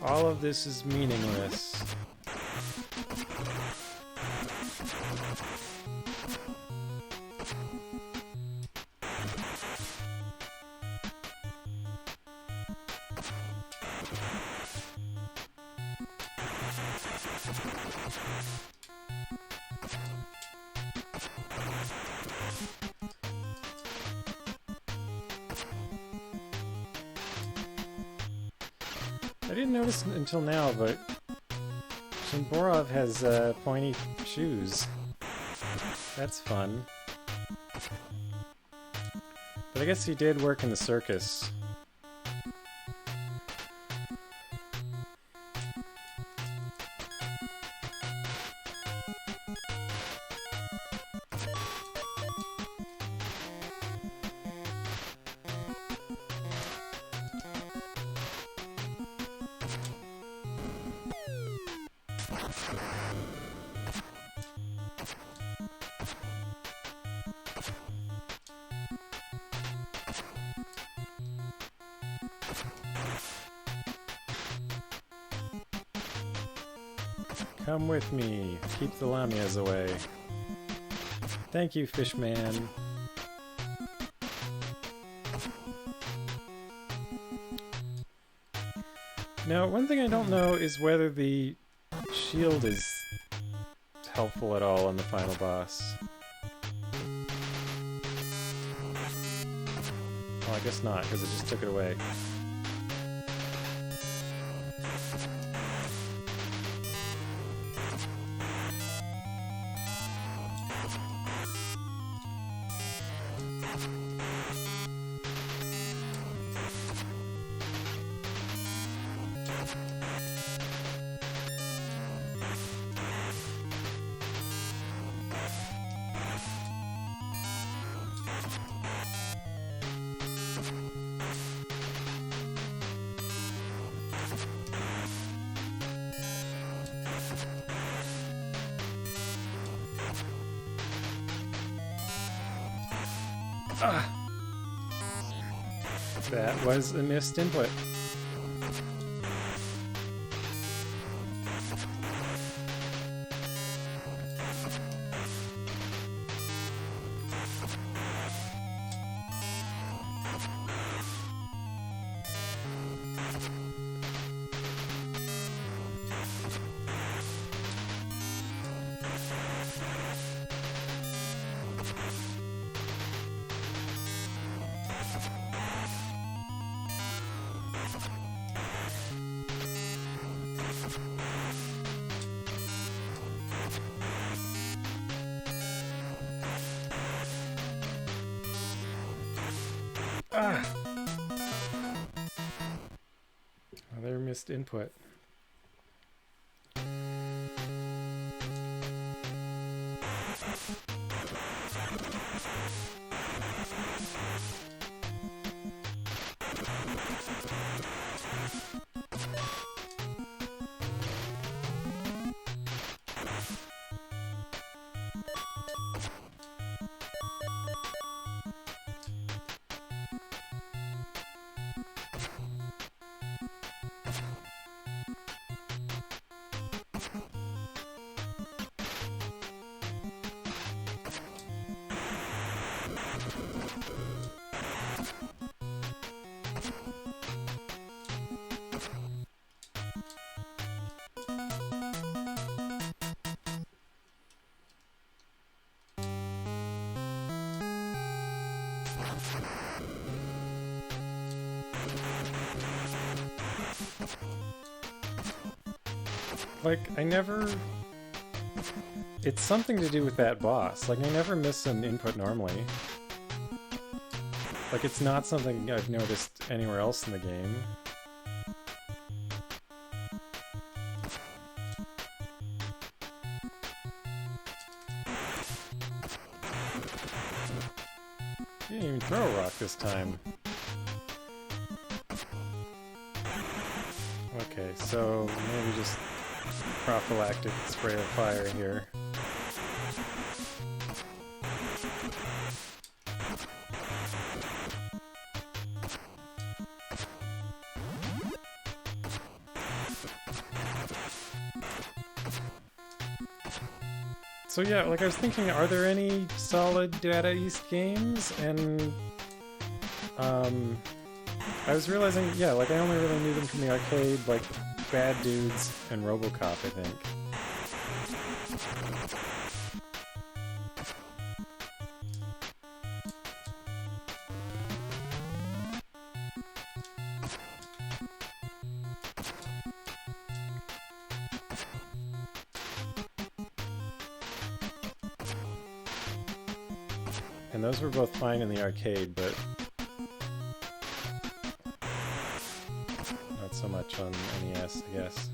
All of this is meaningless. I didn't notice until now, but Shimborov has pointy shoes. That's fun. But I guess he did work in the circus. Come with me. Keep the lamias away. Thank you, Fishman. Now, one thing I don't know is whether the shield is helpful at all on the final boss. Well, I guess not, because it just took it away. That was a missed input. missed input. Like, I never... It's something to do with that boss. Like, I never miss an input normally. Like, it's not something I've noticed anywhere else in the game. He didn't even throw a rock this time. Okay, so maybe just prophylactic spray of fire here. So yeah, like I was thinking, are there any solid Data East games? And I was realizing, yeah, like I only really knew them from the arcade, like Bad Dudes and RoboCop, I think. And those were both fine in the arcade, but not so much on NES, I guess.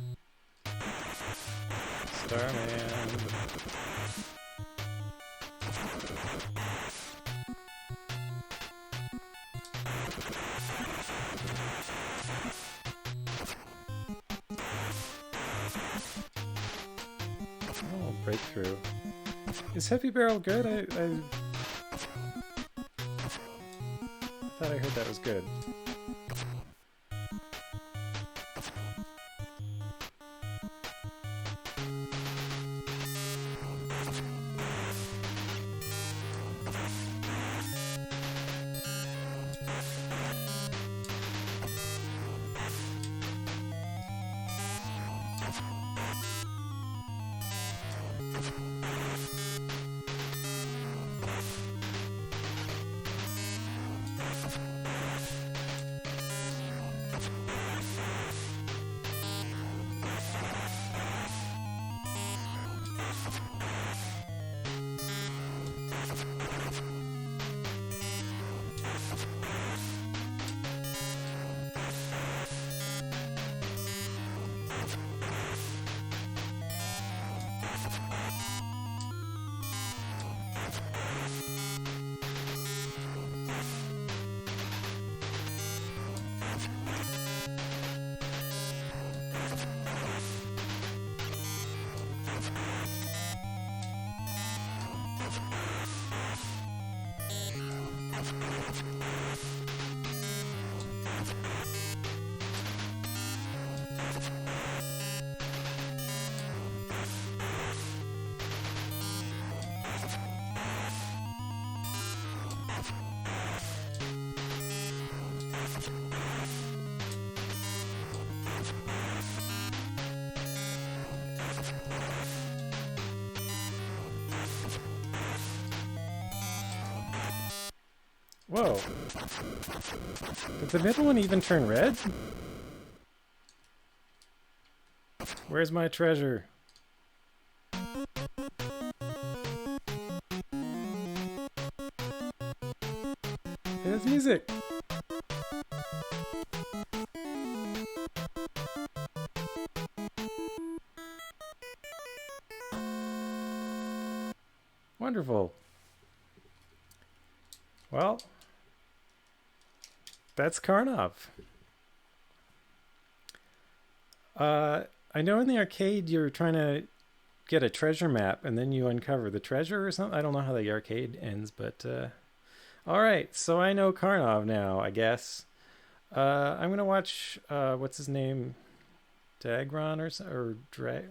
Starman. Oh, breakthrough. Is Heavy Barrel good? I thought I heard that was good. Whoa. Did the middle one even turn red? Where's my treasure? Hey, that's music! Wonderful. Well, that's Karnov. Uh, I know in the arcade you're trying to get a treasure map and then you uncover the treasure or something. I don't know how the arcade ends, but all right. So I know Karnov now, I guess. I'm gonna watch what's his name, Dagron or Drag.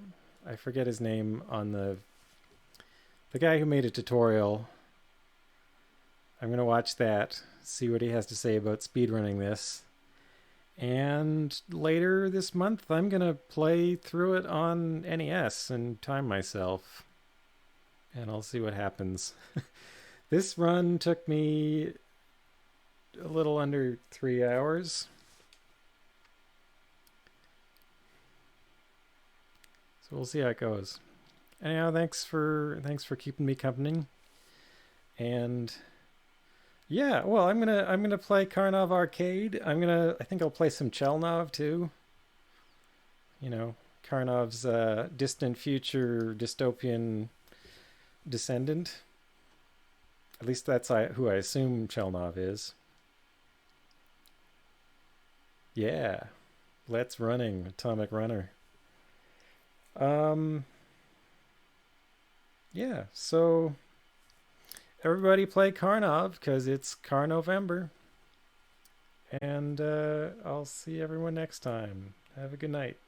I forget his name on the guy who made a tutorial. I'm gonna watch that, see what he has to say about speedrunning this. And later this month, I'm going to play through it on NES and time myself. And I'll see what happens. This run took me a little under 3 hours. So we'll see how it goes. Anyhow, thanks for keeping me company. And yeah, well, I'm gonna play Karnov Arcade. I think I'll play some Chelnov too. You know, Karnov's distant future dystopian descendant. At least that's who I assume Chelnov is. Yeah, let's running Atomic Runner. Um, yeah, so everybody play Karnov because it's Karnovember. And I'll see everyone next time. Have a good night.